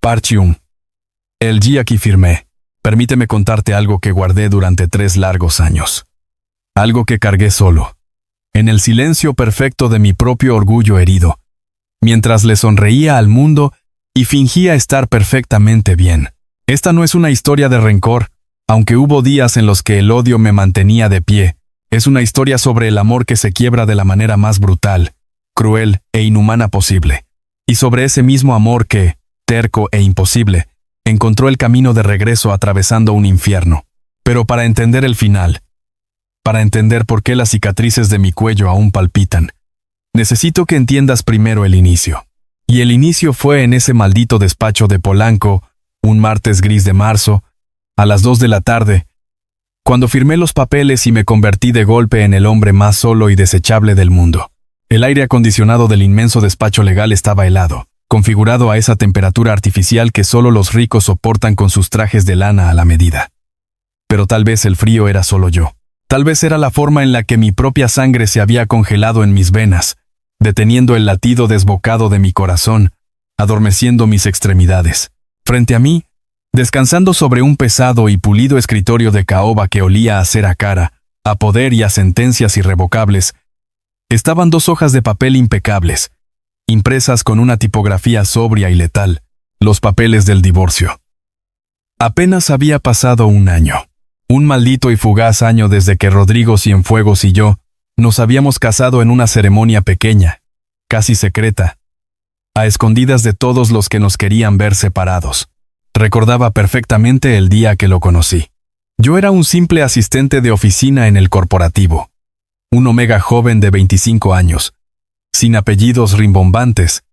Parchium. El día aquí firmé. Permíteme contarte algo que guardé durante 3 largos años. Algo que cargué solo, en el silencio perfecto de mi propio orgullo herido, mientras le sonreía al mundo y fingía estar perfectamente bien. Esta no es una historia de rencor, aunque hubo días en los que el odio me mantenía de pie. Es una historia sobre el amor que se quiebra de la manera más brutal, cruel e inhumana posible. Y sobre ese mismo amor que, terco e imposible, encontró el camino de regreso atravesando un infierno. Pero para entender el final, para entender por qué las cicatrices de mi cuello aún palpitan, necesito que entiendas primero el inicio. Y el inicio fue en ese maldito despacho de Polanco, un martes gris de marzo, a las 2 de la tarde, cuando firmé los papeles y me convertí de golpe en el hombre más solo y desechable del mundo. El aire acondicionado del inmenso despacho legal estaba helado, configurado a esa temperatura artificial que solo los ricos soportan con sus trajes de lana a la medida. Pero tal vez el frío era solo yo. Tal vez era la forma en la que mi propia sangre se había congelado en mis venas, deteniendo el latido desbocado de mi corazón, adormeciendo mis extremidades. Frente a mí, descansando sobre un pesado y pulido escritorio de caoba que olía a cera cara, a poder y a sentencias irrevocables, estaban 2 hojas de papel impecables, impresas con una tipografía sobria y letal, los papeles del divorcio. Apenas había pasado un año. Un maldito y fugaz año desde que Rodrigo Cienfuegos y yo nos habíamos casado en una ceremonia pequeña, casi secreta, a escondidas de todos los que nos querían ver separados. Recordaba perfectamente el día que lo conocí. Yo era un simple asistente de oficina en el corporativo, un omega joven de 25 años, sin apellidos rimbombantes,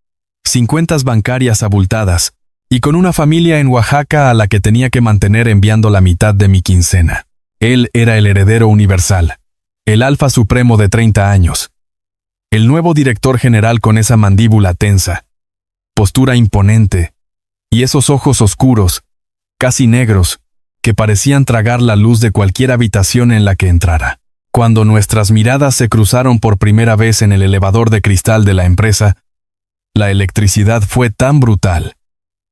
sin cuentas bancarias abultadas, y con una familia en Oaxaca a la que tenía que mantener enviando la mitad de mi quincena. Él era el heredero universal, el alfa supremo de 30 años, el nuevo director general con esa mandíbula tensa, postura imponente, y esos ojos oscuros, casi negros, que parecían tragar la luz de cualquier habitación en la que entrara. Cuando nuestras miradas se cruzaron por primera vez en el elevador de cristal de la empresa, la electricidad fue tan brutal,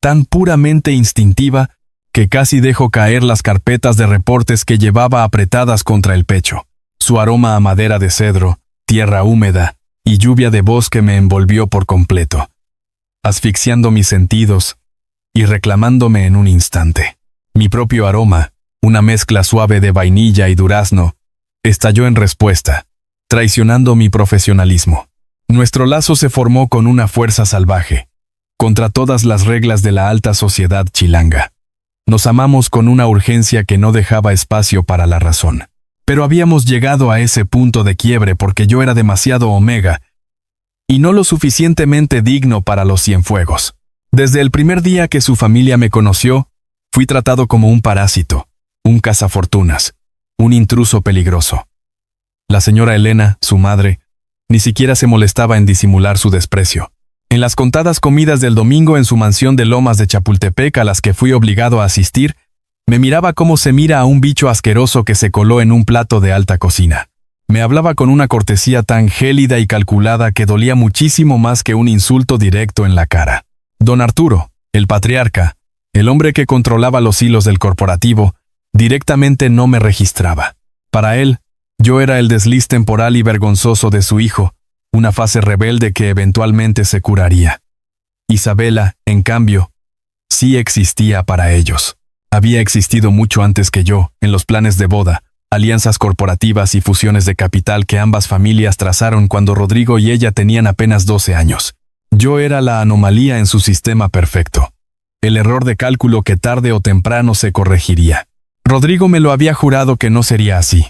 tan puramente instintiva, que casi dejó caer las carpetas de reportes que llevaba apretadas contra el pecho. Su aroma a madera de cedro, tierra húmeda y lluvia de bosque me envolvió por completo, asfixiando mis sentidos y reclamándome en un instante. Mi propio aroma, una mezcla suave de vainilla y durazno, estalló en respuesta, traicionando mi profesionalismo. Nuestro lazo se formó con una fuerza salvaje, contra todas las reglas de la alta sociedad chilanga. Nos amamos con una urgencia que no dejaba espacio para la razón. Pero habíamos llegado a ese punto de quiebre porque yo era demasiado omega y no lo suficientemente digno para los Cienfuegos. Desde el primer día que su familia me conoció, fui tratado como un parásito, un cazafortunas, un intruso peligroso. La señora Elena, su madre, ni siquiera se molestaba en disimular su desprecio. En las contadas comidas del domingo en su mansión de Lomas de Chapultepec a las que fui obligado a asistir, me miraba como se mira a un bicho asqueroso que se coló en un plato de alta cocina. Me hablaba con una cortesía tan gélida y calculada que dolía muchísimo más que un insulto directo en la cara. Don Arturo, el patriarca, el hombre que controlaba los hilos del corporativo, directamente no me registraba. Para él, yo era el desliz temporal y vergonzoso de su hijo, una fase rebelde que eventualmente se curaría. Isabela, en cambio, sí existía para ellos. Había existido mucho antes que yo, en los planes de boda, alianzas corporativas y fusiones de capital que ambas familias trazaron cuando Rodrigo y ella tenían apenas 12 años. Yo era la anomalía en su sistema perfecto, el error de cálculo que tarde o temprano se corregiría. Rodrigo me lo había jurado que no sería así.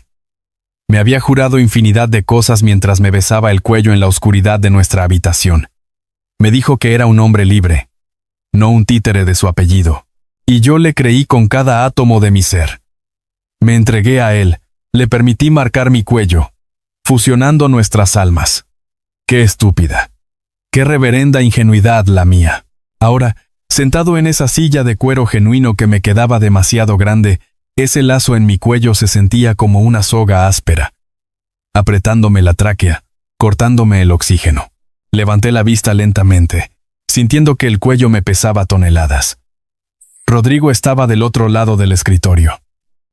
Me había jurado infinidad de cosas mientras me besaba el cuello en la oscuridad de nuestra habitación. Me dijo que era un hombre libre, no un títere de su apellido. Y yo le creí con cada átomo de mi ser. Me entregué a él, le permití marcar mi cuello, fusionando nuestras almas. ¡Qué estúpida! ¡Qué reverenda ingenuidad la mía! Ahora, sentado en esa silla de cuero genuino que me quedaba demasiado grande, ese lazo en mi cuello se sentía como una soga áspera, apretándome la tráquea, cortándome el oxígeno. Levanté la vista lentamente, sintiendo que el cuello me pesaba toneladas. Rodrigo estaba del otro lado del escritorio.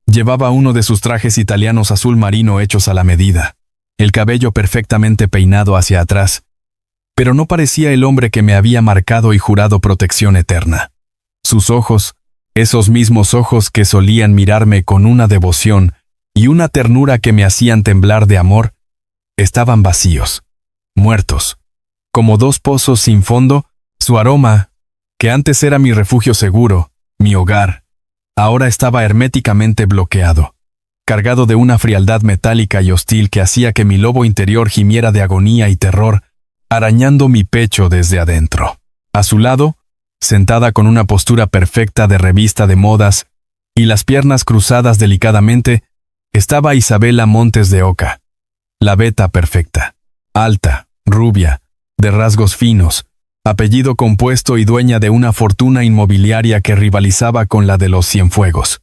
Llevaba uno de sus trajes italianos azul marino hechos a la medida, el cabello perfectamente peinado hacia atrás, pero no parecía el hombre que me había marcado y jurado protección eterna. Sus ojos, esos mismos ojos que solían mirarme con una devoción y una ternura que me hacían temblar de amor, estaban vacíos, muertos, como dos pozos sin fondo. Su aroma, que antes era mi refugio seguro, mi hogar, ahora estaba herméticamente bloqueado, cargado de una frialdad metálica y hostil que hacía que mi lobo interior gimiera de agonía y terror, arañando mi pecho desde adentro. A su lado, sentada con una postura perfecta de revista de modas y las piernas cruzadas delicadamente, estaba Isabela Montes de Oca, la beta perfecta, alta, rubia, de rasgos finos, apellido compuesto y dueña de una fortuna inmobiliaria que rivalizaba con la de los Cienfuegos.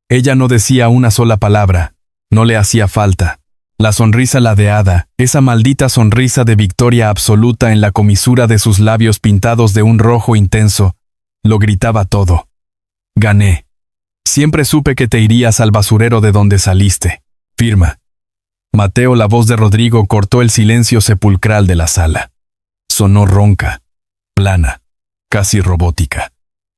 Ella no decía una sola palabra, no le hacía falta. La sonrisa ladeada, esa maldita sonrisa de victoria absoluta en la comisura de sus labios pintados de un rojo intenso, lo gritaba todo. Gané. Siempre supe que te irías al basurero de donde saliste. Firma. Mateo, la voz de Rodrigo cortó el silencio sepulcral de la sala. Sonó ronca, plana, casi robótica.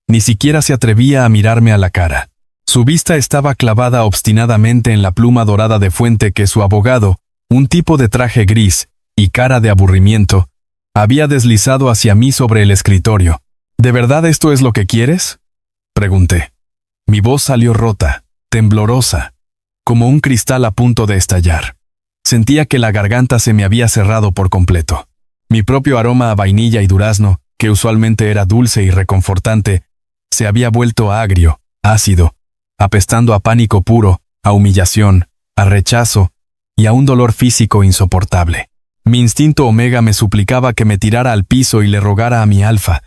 Ni siquiera se atrevía a mirarme a la cara. Su vista estaba clavada obstinadamente en la pluma dorada de fuente que su abogado, un tipo de traje gris y cara de aburrimiento, había deslizado hacia mí sobre el escritorio. ¿De verdad esto es lo que quieres?, pregunté. Mi voz salió rota, temblorosa, como un cristal a punto de estallar. Sentía que la garganta se me había cerrado por completo. Mi propio aroma a vainilla y durazno, que usualmente era dulce y reconfortante, se había vuelto agrio, ácido, apestando a pánico puro, a humillación, a rechazo y a un dolor físico insoportable. Mi instinto omega me suplicaba que me tirara al piso y le rogara a mi alfa,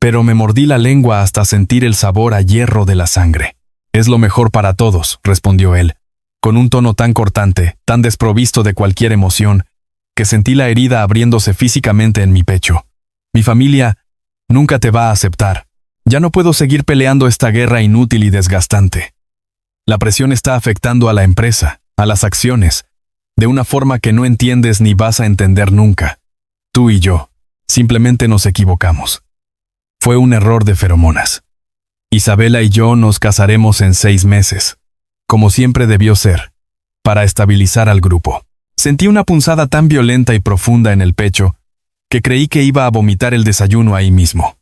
pero me mordí la lengua hasta sentir el sabor a hierro de la sangre. Es lo mejor para todos, respondió él, con un tono tan cortante, tan desprovisto de cualquier emoción, que sentí la herida abriéndose físicamente en mi pecho. Mi familia nunca te va a aceptar. Ya no puedo seguir peleando esta guerra inútil y desgastante. La presión está afectando a la empresa, a las acciones, de una forma que no entiendes ni vas a entender nunca. Tú y yo, simplemente nos equivocamos. Fue un error de feromonas. Isabela y yo nos casaremos en 6 meses, como siempre debió ser, para estabilizar al grupo. Sentí una punzada tan violenta y profunda en el pecho, que creí que iba a vomitar el desayuno ahí mismo.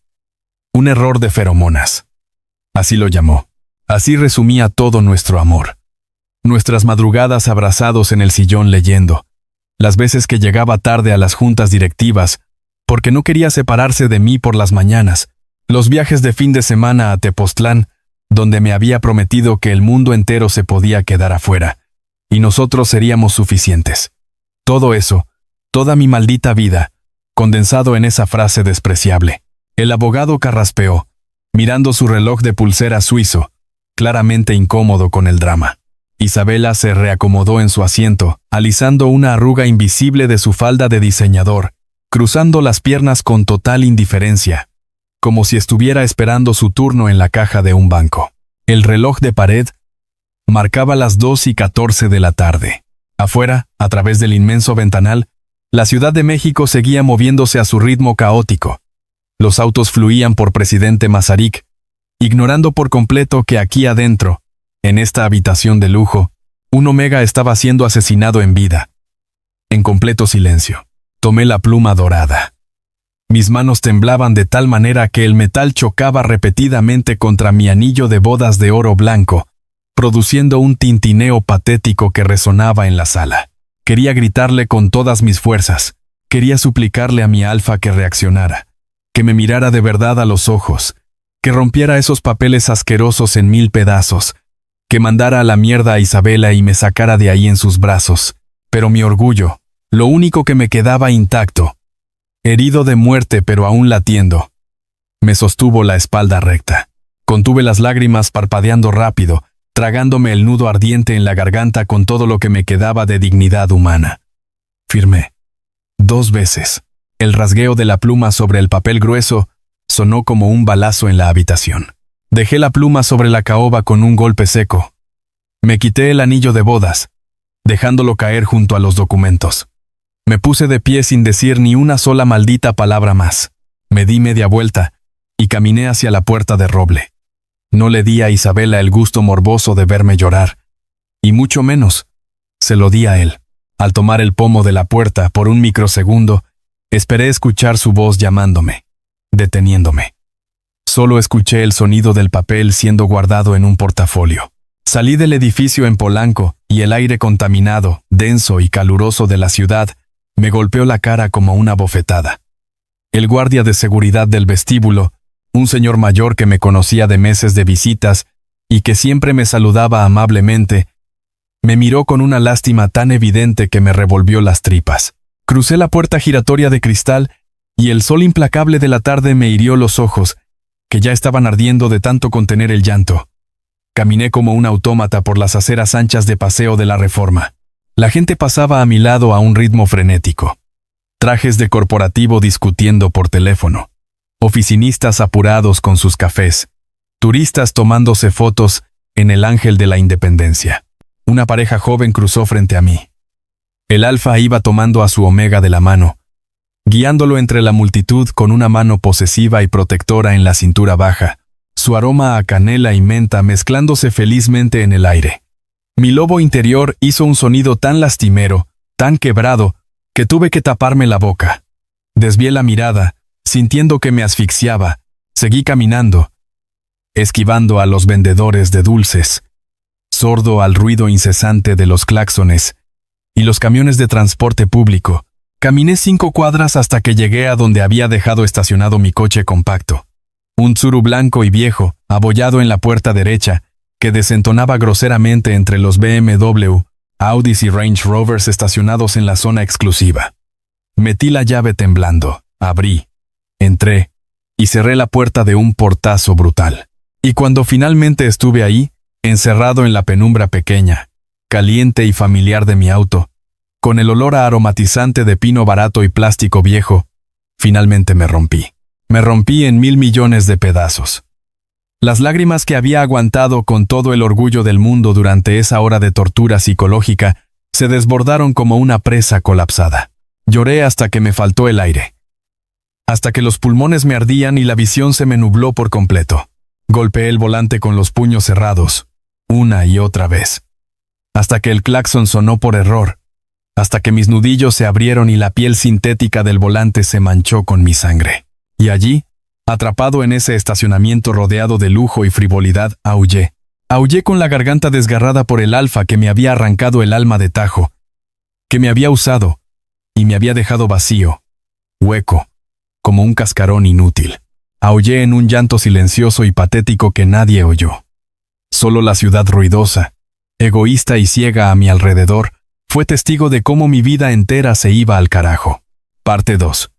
Un error de feromonas. Así lo llamó. Así resumía todo nuestro amor. Nuestras madrugadas abrazados en el sillón leyendo, las veces que llegaba tarde a las juntas directivas, porque no quería separarse de mí por las mañanas, los viajes de fin de semana a Tepoztlán, donde me había prometido que el mundo entero se podía quedar afuera, y nosotros seríamos suficientes. Todo eso, toda mi maldita vida, condensado en esa frase despreciable. El abogado carraspeó, mirando su reloj de pulsera suizo, claramente incómodo con el drama. Isabela se reacomodó en su asiento, alisando una arruga invisible de su falda de diseñador, cruzando las piernas con total indiferencia, como si estuviera esperando su turno en la caja de un banco. El reloj de pared marcaba las 2:14 de la tarde. Afuera, a través del inmenso ventanal, la Ciudad de México seguía moviéndose a su ritmo caótico. Los autos fluían por Presidente Mazarik, ignorando por completo que aquí adentro, en esta habitación de lujo, un Omega estaba siendo asesinado en vida. En completo silencio, tomé la pluma dorada. Mis manos temblaban de tal manera que el metal chocaba repetidamente contra mi anillo de bodas de oro blanco, produciendo un tintineo patético que resonaba en la sala. Quería gritarle con todas mis fuerzas, quería suplicarle a mi alfa que reaccionara, que me mirara de verdad a los ojos, que rompiera esos papeles asquerosos en 1000 pedazos, que mandara a la mierda a Isabela y me sacara de ahí en sus brazos. Pero mi orgullo, lo único que me quedaba intacto, herido de muerte pero aún latiendo, me sostuvo la espalda recta. Contuve las lágrimas parpadeando rápido, tragándome el nudo ardiente en la garganta con todo lo que me quedaba de dignidad humana. Firmé. 2 veces. El rasgueo de la pluma sobre el papel grueso sonó como un balazo en la habitación. Dejé la pluma sobre la caoba con un golpe seco. Me quité el anillo de bodas, dejándolo caer junto a los documentos. Me puse de pie sin decir ni una sola maldita palabra más. Me di media vuelta y caminé hacia la puerta de roble. No le di a Isabela el gusto morboso de verme llorar, y mucho menos se lo di a él. Al tomar el pomo de la puerta por un microsegundo, esperé escuchar su voz llamándome, deteniéndome. Solo escuché el sonido del papel siendo guardado en un portafolio. Salí del edificio en Polanco y el aire contaminado, denso y caluroso de la ciudad me golpeó la cara como una bofetada. El guardia de seguridad del vestíbulo, un señor mayor que me conocía de meses de visitas y que siempre me saludaba amablemente, me miró con una lástima tan evidente que me revolvió las tripas. Crucé la puerta giratoria de cristal y el sol implacable de la tarde me hirió los ojos, que ya estaban ardiendo de tanto contener el llanto. Caminé como un autómata por las aceras anchas de Paseo de la Reforma. La gente pasaba a mi lado a un ritmo frenético. Trajes de corporativo discutiendo por teléfono. Oficinistas apurados con sus cafés. Turistas tomándose fotos en el Ángel de la Independencia. Una pareja joven cruzó frente a mí. El Alfa iba tomando a su Omega de la mano, guiándolo entre la multitud con una mano posesiva y protectora en la cintura baja, su aroma a canela y menta mezclándose felizmente en el aire. Mi lobo interior hizo un sonido tan lastimero, tan quebrado, que tuve que taparme la boca. Desvié la mirada, sintiendo que me asfixiaba. Seguí caminando, esquivando a los vendedores de dulces, sordo al ruido incesante de los claxones y los camiones de transporte público. Caminé 5 cuadras hasta que llegué a donde había dejado estacionado mi coche compacto. Un Tsuru blanco y viejo, abollado en la puerta derecha, que desentonaba groseramente entre los BMW, Audis y Range Rovers estacionados en la zona exclusiva. Metí la llave temblando, abrí, entré y cerré la puerta de un portazo brutal. Y cuando finalmente estuve ahí, encerrado en la penumbra pequeña, caliente y familiar de mi auto, con el olor a aromatizante de pino barato y plástico viejo, finalmente me rompí. Me rompí en 1000 millones de pedazos. Las lágrimas que había aguantado con todo el orgullo del mundo durante esa hora de tortura psicológica se desbordaron como una presa colapsada. Lloré hasta que me faltó el aire. Hasta que los pulmones me ardían y la visión se me nubló por completo. Golpeé el volante con los puños cerrados, una y otra vez. Hasta que el claxon sonó por error. Hasta que mis nudillos se abrieron y la piel sintética del volante se manchó con mi sangre. Y allí, atrapado en ese estacionamiento rodeado de lujo y frivolidad, aullé. Aullé con la garganta desgarrada por el Alfa que me había arrancado el alma de tajo, que me había usado y me había dejado vacío, hueco, como un cascarón inútil. Aullé en un llanto silencioso y patético que nadie oyó. Solo la ciudad ruidosa, egoísta y ciega a mi alrededor, fue testigo de cómo mi vida entera se iba al carajo. Parte 2.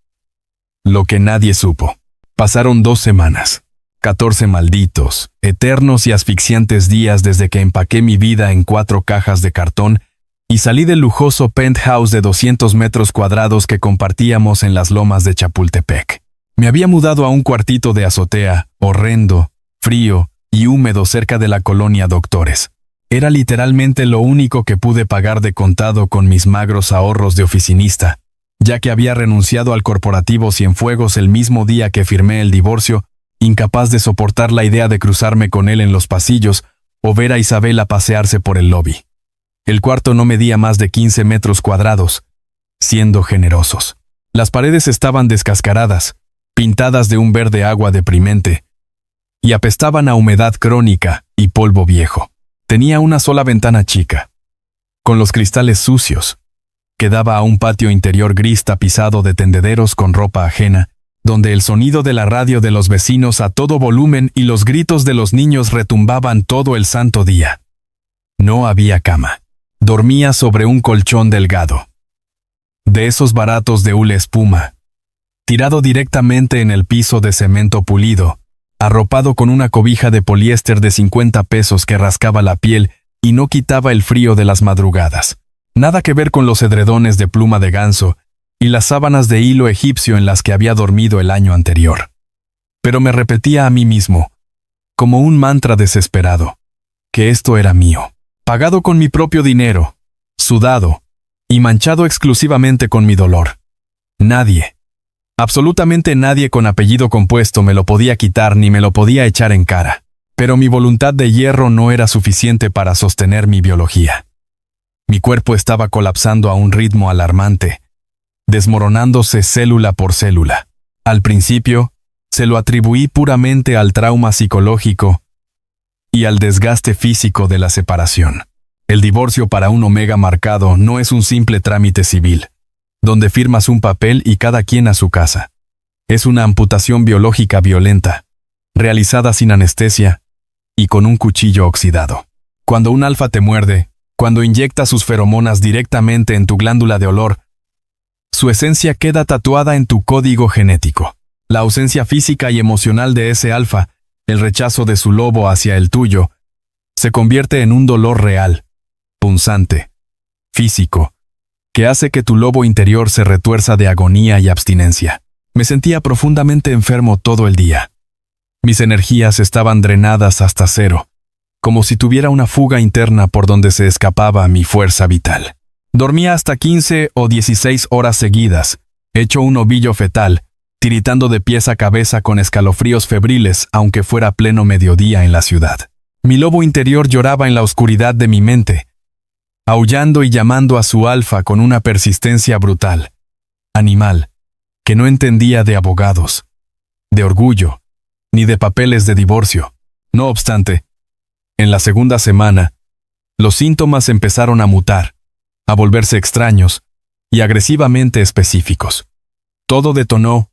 Lo que nadie supo. Pasaron 2 semanas. 14 malditos, eternos y asfixiantes días desde que empaqué mi vida en 4 cajas de cartón y salí del lujoso penthouse de 200 metros cuadrados que compartíamos en las lomas de Chapultepec. Me había mudado a un cuartito de azotea, horrendo, frío y húmedo cerca de la colonia Doctores. Era literalmente lo único que pude pagar de contado con mis magros ahorros de oficinista, ya que había renunciado al corporativo Cienfuegos el mismo día que firmé el divorcio, incapaz de soportar la idea de cruzarme con él en los pasillos o ver a Isabela pasearse por el lobby. El cuarto no medía más de 15 metros cuadrados, siendo generosos. Las paredes estaban descascaradas, pintadas de un verde agua deprimente, y apestaban a humedad crónica y polvo viejo. Tenía una sola ventana chica, con los cristales sucios, que daba a un patio interior gris tapizado de tendederos con ropa ajena, donde el sonido de la radio de los vecinos a todo volumen y los gritos de los niños retumbaban todo el santo día. No había cama. Dormía sobre un colchón delgado, de esos baratos de hule espuma, tirado directamente en el piso de cemento pulido, arropado con una cobija de poliéster de 50 pesos que rascaba la piel y no quitaba el frío de las madrugadas. Nada que ver con los edredones de pluma de ganso y las sábanas de hilo egipcio en las que había dormido el año anterior. Pero me repetía a mí mismo, como un mantra desesperado, que esto era mío, pagado con mi propio dinero, sudado y manchado exclusivamente con mi dolor. Nadie, absolutamente nadie con apellido compuesto me lo podía quitar ni me lo podía echar en cara. Pero mi voluntad de hierro no era suficiente para sostener mi biología. Mi cuerpo estaba colapsando a un ritmo alarmante, desmoronándose célula por célula. Al principio, se lo atribuí puramente al trauma psicológico y al desgaste físico de la separación. El divorcio para un Omega marcado no es un simple trámite civil, donde firmas un papel y cada quien a su casa. Es una amputación biológica violenta, realizada sin anestesia y con un cuchillo oxidado. Cuando un alfa te muerde, cuando inyecta sus feromonas directamente en tu glándula de olor, su esencia queda tatuada en tu código genético. La ausencia física y emocional de ese alfa, el rechazo de su lobo hacia el tuyo, se convierte en un dolor real, punzante, físico, que hace que tu lobo interior se retuerza de agonía y abstinencia. Me sentía profundamente enfermo todo el día. Mis energías estaban drenadas hasta cero, como si tuviera una fuga interna por donde se escapaba mi fuerza vital. Dormía hasta 15 o 16 horas seguidas, hecho un ovillo fetal, tiritando de pies a cabeza con escalofríos febriles, aunque fuera pleno mediodía en la ciudad. Mi lobo interior lloraba en la oscuridad de mi mente, aullando y llamando a su alfa con una persistencia brutal, animal, que no entendía de abogados, de orgullo, ni de papeles de divorcio. No obstante, en la segunda semana, los síntomas empezaron a mutar, a volverse extraños y agresivamente específicos. Todo detonó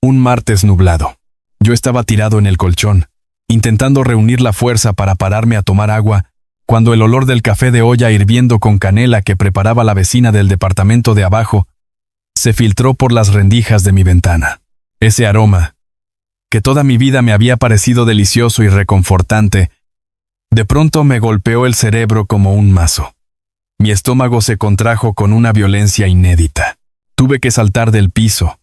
un martes nublado. Yo estaba tirado en el colchón, intentando reunir la fuerza para pararme a tomar agua, cuando el olor del café de olla hirviendo con canela que preparaba la vecina del departamento de abajo se filtró por las rendijas de mi ventana. Ese aroma, que toda mi vida me había parecido delicioso y reconfortante, de pronto me golpeó el cerebro como un mazo. Mi estómago se contrajo con una violencia inédita. Tuve que saltar del piso,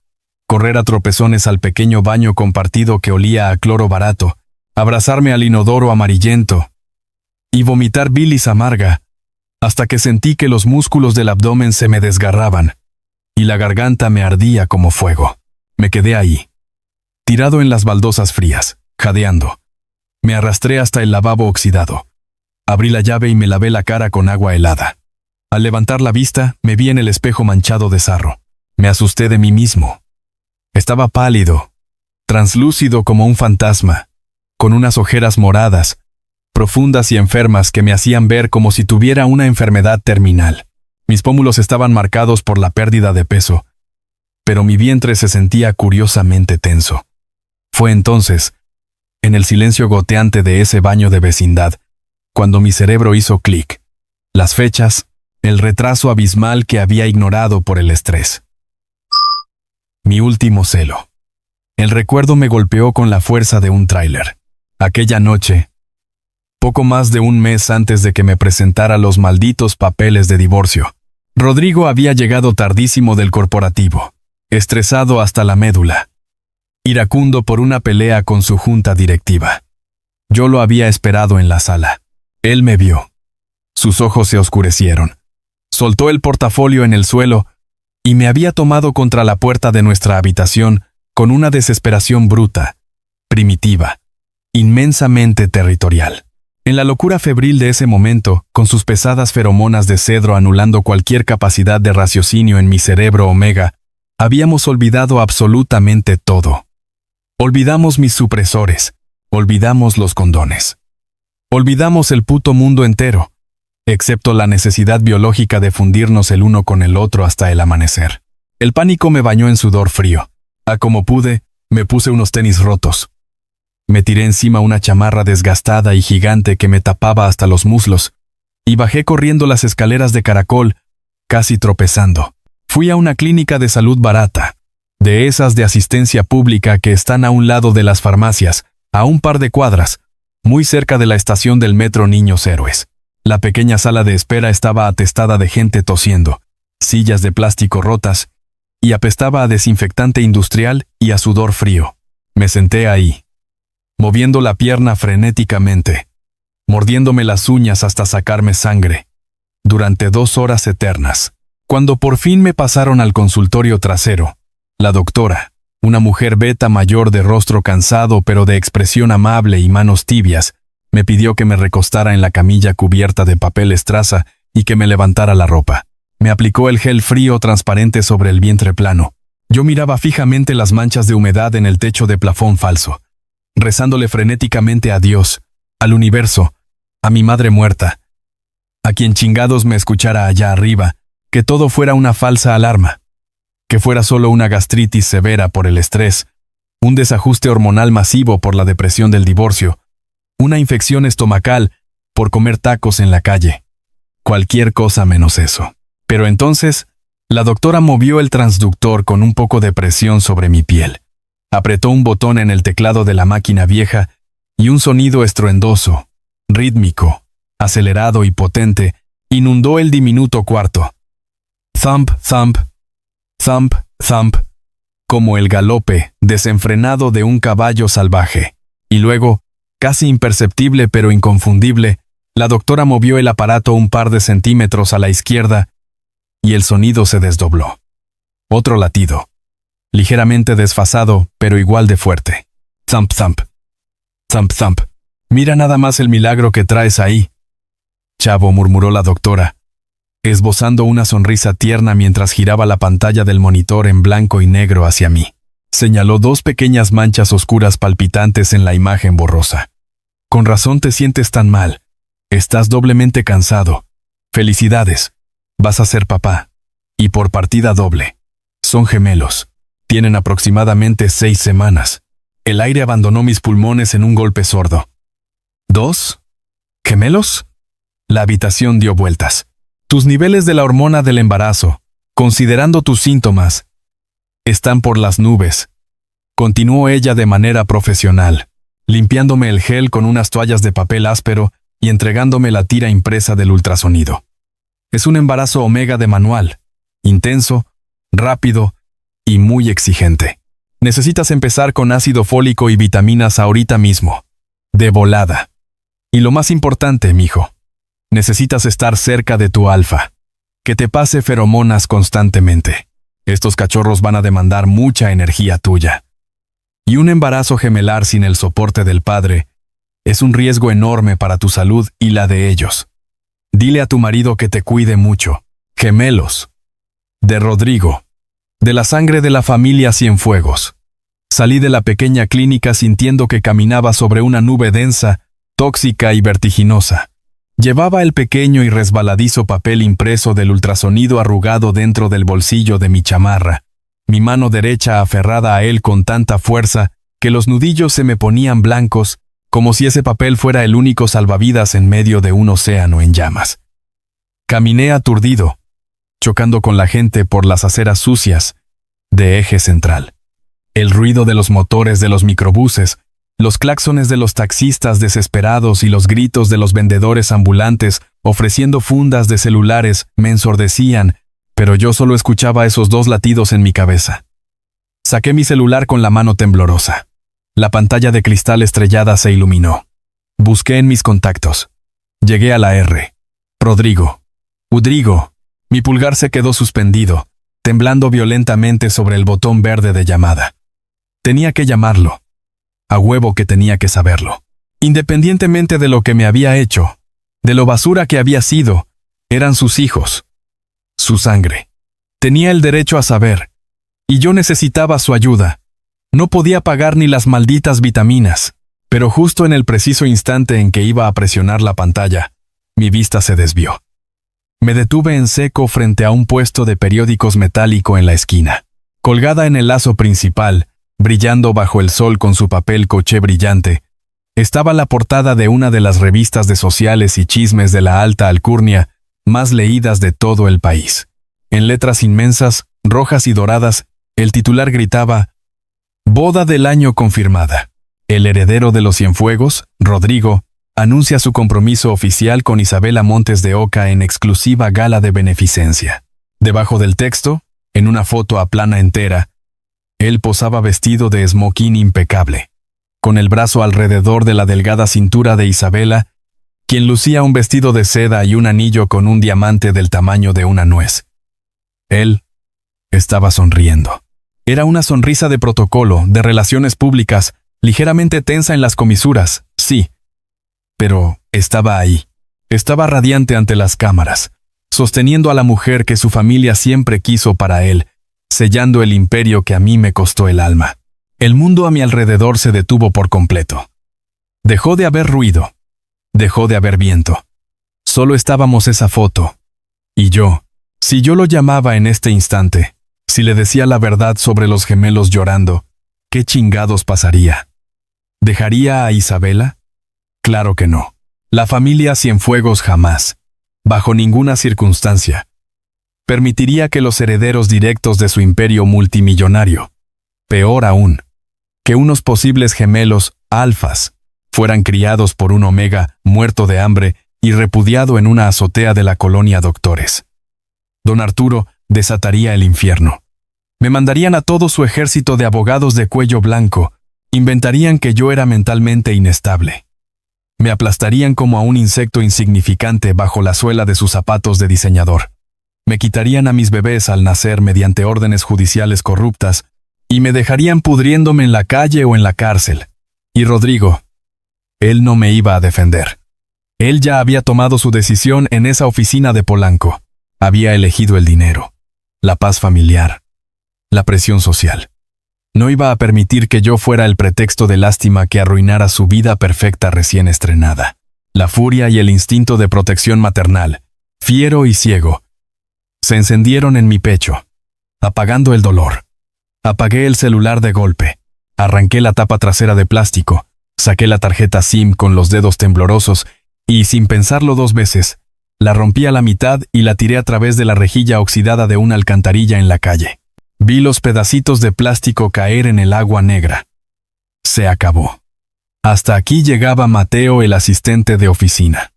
correr a tropezones al pequeño baño compartido que olía a cloro barato, abrazarme al inodoro amarillento y vomitar bilis amarga, hasta que sentí que los músculos del abdomen se me desgarraban y la garganta me ardía como fuego. Me quedé ahí, tirado en las baldosas frías, jadeando. Me arrastré hasta el lavabo oxidado. Abrí la llave y me lavé la cara con agua helada. Al levantar la vista, me vi en el espejo manchado de sarro. Me asusté de mí mismo. Estaba pálido, translúcido como un fantasma, con unas ojeras moradas, profundas y enfermas que me hacían ver como si tuviera una enfermedad terminal. Mis pómulos estaban marcados por la pérdida de peso, pero mi vientre se sentía curiosamente tenso. Fue entonces, en el silencio goteante de ese baño de vecindad, cuando mi cerebro hizo clic. Las fechas, el retraso abismal que había ignorado por el estrés. Mi último celo. El recuerdo me golpeó con la fuerza de un tráiler. Aquella noche, poco más de un mes antes de que me presentara los malditos papeles de divorcio, Rodrigo había llegado tardísimo del corporativo, estresado hasta la médula, iracundo por una pelea con su junta directiva. Yo lo había esperado en la sala. Él me vio. Sus ojos se oscurecieron. Soltó el portafolio en el suelo y me había tomado contra la puerta de nuestra habitación con una desesperación bruta, primitiva, inmensamente territorial. En la locura febril de ese momento, con sus pesadas feromonas de cedro anulando cualquier capacidad de raciocinio en mi cerebro Omega, habíamos olvidado absolutamente todo. Olvidamos mis supresores, olvidamos los condones. Olvidamos el puto mundo entero, excepto la necesidad biológica de fundirnos el uno con el otro hasta el amanecer. El pánico me bañó en sudor frío. A como pude, me puse unos tenis rotos. Me tiré encima una chamarra desgastada y gigante que me tapaba hasta los muslos, y bajé corriendo las escaleras de caracol, casi tropezando. Fui a una clínica de salud barata, de esas de asistencia pública que están a un lado de las farmacias, a un par de cuadras, muy cerca de la estación del metro Niños Héroes. La pequeña sala de espera estaba atestada de gente tosiendo, sillas de plástico rotas, y apestaba a desinfectante industrial y a sudor frío. Me senté ahí, moviendo la pierna frenéticamente, mordiéndome las uñas hasta sacarme sangre, durante 2 horas eternas. Cuando por fin me pasaron al consultorio trasero, la doctora, una mujer beta mayor de rostro cansado pero de expresión amable y manos tibias, me pidió que me recostara en la camilla cubierta de papel estraza y que me levantara la ropa. Me aplicó el gel frío transparente sobre el vientre plano. Yo miraba fijamente las manchas de humedad en el techo de plafón falso, rezándole frenéticamente a Dios, al universo, a mi madre muerta, a quien chingados me escuchara allá arriba, que todo fuera una falsa alarma, que fuera solo una gastritis severa por el estrés, un desajuste hormonal masivo por la depresión del divorcio, una infección estomacal por comer tacos en la calle. Cualquier cosa menos eso. Pero entonces, la doctora movió el transductor con un poco de presión sobre mi piel. Apretó un botón en el teclado de la máquina vieja y un sonido estruendoso, rítmico, acelerado y potente, inundó el diminuto cuarto. Thump, thump, thump, thump, como el galope desenfrenado de un caballo salvaje. Y luego, casi imperceptible pero inconfundible, la doctora movió el aparato un par de centímetros a la izquierda y el sonido se desdobló. Otro latido, ligeramente desfasado pero igual de fuerte. Thump, thump, thump, thump. Mira nada más el milagro que traes ahí, chavo, murmuró la doctora, esbozando una sonrisa tierna mientras giraba la pantalla del monitor en blanco y negro hacia mí. Señaló 2 pequeñas manchas oscuras palpitantes en la imagen borrosa. Con razón te sientes tan mal. Estás doblemente cansado. Felicidades. Vas a ser papá. Y por partida doble. Son gemelos. Tienen aproximadamente 6 semanas. El aire abandonó mis pulmones en un golpe sordo. ¿2? ¿Gemelos? La habitación dio vueltas. Tus niveles de la hormona del embarazo, considerando tus síntomas, están por las nubes. Continuó ella de manera profesional, limpiándome el gel con unas toallas de papel áspero y entregándome la tira impresa del ultrasonido. Es un embarazo omega de manual, intenso, rápido y muy exigente. Necesitas empezar con ácido fólico y vitaminas ahorita mismo, de volada. Y lo más importante, mijo, necesitas estar cerca de tu alfa, que te pase feromonas constantemente. Estos cachorros van a demandar mucha energía tuya. Y un embarazo gemelar sin el soporte del padre es un riesgo enorme para tu salud y la de ellos. Dile a tu marido que te cuide mucho. Gemelos. De Rodrigo. De la sangre de la familia Cienfuegos. Salí de la pequeña clínica sintiendo que caminaba sobre una nube densa, tóxica y vertiginosa. Llevaba el pequeño y resbaladizo papel impreso del ultrasonido arrugado dentro del bolsillo de mi chamarra, mi mano derecha aferrada a él con tanta fuerza que los nudillos se me ponían blancos, como si ese papel fuera el único salvavidas en medio de un océano en llamas. Caminé aturdido, chocando con la gente por las aceras sucias de Eje Central. El ruido de los motores de los microbuses, los claxones de los taxistas desesperados y los gritos de los vendedores ambulantes ofreciendo fundas de celulares me ensordecían, pero yo solo escuchaba esos 2 latidos en mi cabeza. Saqué mi celular con la mano temblorosa. La pantalla de cristal estrellada se iluminó. Busqué en mis contactos. Llegué a la R. Rodrigo. Udrigo. Mi pulgar se quedó suspendido, temblando violentamente sobre el botón verde de llamada. Tenía que llamarlo. A huevo que tenía que saberlo. Independientemente de lo que me había hecho, de lo basura que había sido, eran sus hijos. Su sangre. Tenía el derecho a saber. Y yo necesitaba su ayuda. No podía pagar ni las malditas vitaminas. Pero justo en el preciso instante en que iba a presionar la pantalla, mi vista se desvió. Me detuve en seco frente a un puesto de periódicos metálico en la esquina. Colgada en el lazo principal, brillando bajo el sol con su papel coché brillante, estaba la portada de una de las revistas de sociales y chismes de la alta alcurnia más leídas de todo el país. En letras inmensas, rojas y doradas, el titular gritaba: «Boda del año confirmada. El heredero de los Cienfuegos, Rodrigo, anuncia su compromiso oficial con Isabela Montes de Oca en exclusiva gala de beneficencia». Debajo del texto, en una foto a plana entera, él posaba vestido de smoking impecable. con el brazo alrededor de la delgada cintura de Isabela, quien lucía un vestido de seda y un anillo con un diamante del tamaño de una nuez. Él estaba sonriendo. Era una sonrisa de protocolo, de relaciones públicas, ligeramente tensa en las comisuras, sí. Pero estaba ahí. Estaba radiante ante las cámaras, sosteniendo a la mujer que su familia siempre quiso para él, sellando el imperio que a mí me costó el alma. El mundo a mi alrededor se detuvo por completo. Dejó de haber ruido. Dejó de haber viento. Solo estábamos esa foto. Y yo. Si yo lo llamaba en este instante, si le decía la verdad sobre los gemelos llorando, ¿qué chingados pasaría? ¿Dejaría a Isabela? Claro que no. La familia Cienfuegos jamás, bajo ninguna circunstancia, permitiría que los herederos directos de su imperio multimillonario, peor aún, que unos posibles gemelos alfas, fueran criados por un omega muerto de hambre y repudiado en una azotea de la colonia Doctores. Don Arturo desataría el infierno. Me mandarían a todo su ejército de abogados de cuello blanco, inventarían que yo era mentalmente inestable. Me aplastarían como a un insecto insignificante bajo la suela de sus zapatos de diseñador. Me quitarían a mis bebés al nacer mediante órdenes judiciales corruptas y me dejarían pudriéndome en la calle o en la cárcel. Y Rodrigo, él no me iba a defender. Él ya había tomado su decisión en esa oficina de Polanco. Había elegido el dinero, la paz familiar, la presión social. No iba a permitir que yo fuera el pretexto de lástima que arruinara su vida perfecta recién estrenada. La furia y el instinto de protección maternal, fiero y ciego, se encendieron en mi pecho, apagando el dolor. Apagué el celular de golpe, arranqué la tapa trasera de plástico, saqué la tarjeta SIM con los dedos temblorosos y, sin pensarlo 2 veces, la rompí a la mitad y la tiré a través de la rejilla oxidada de una alcantarilla en la calle. Vi los pedacitos de plástico caer en el agua negra. Se acabó. Hasta aquí llegaba Mateo, el asistente de oficina.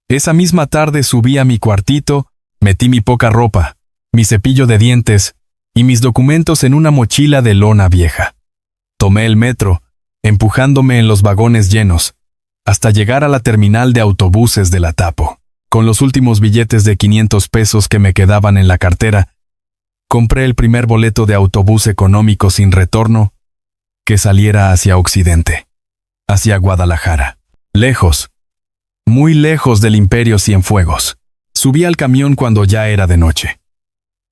Esa misma tarde subí a mi cuartito, metí mi poca ropa, mi cepillo de dientes y mis documentos en una mochila de lona vieja. Tomé el metro, empujándome en los vagones llenos, hasta llegar a la terminal de autobuses de la Tapo. Con los últimos billetes de 500 pesos que me quedaban en la cartera, compré el primer boleto de autobús económico sin retorno que saliera hacia Occidente, hacia Guadalajara. Lejos, muy lejos del imperio Cienfuegos. Subí al camión cuando ya era de noche.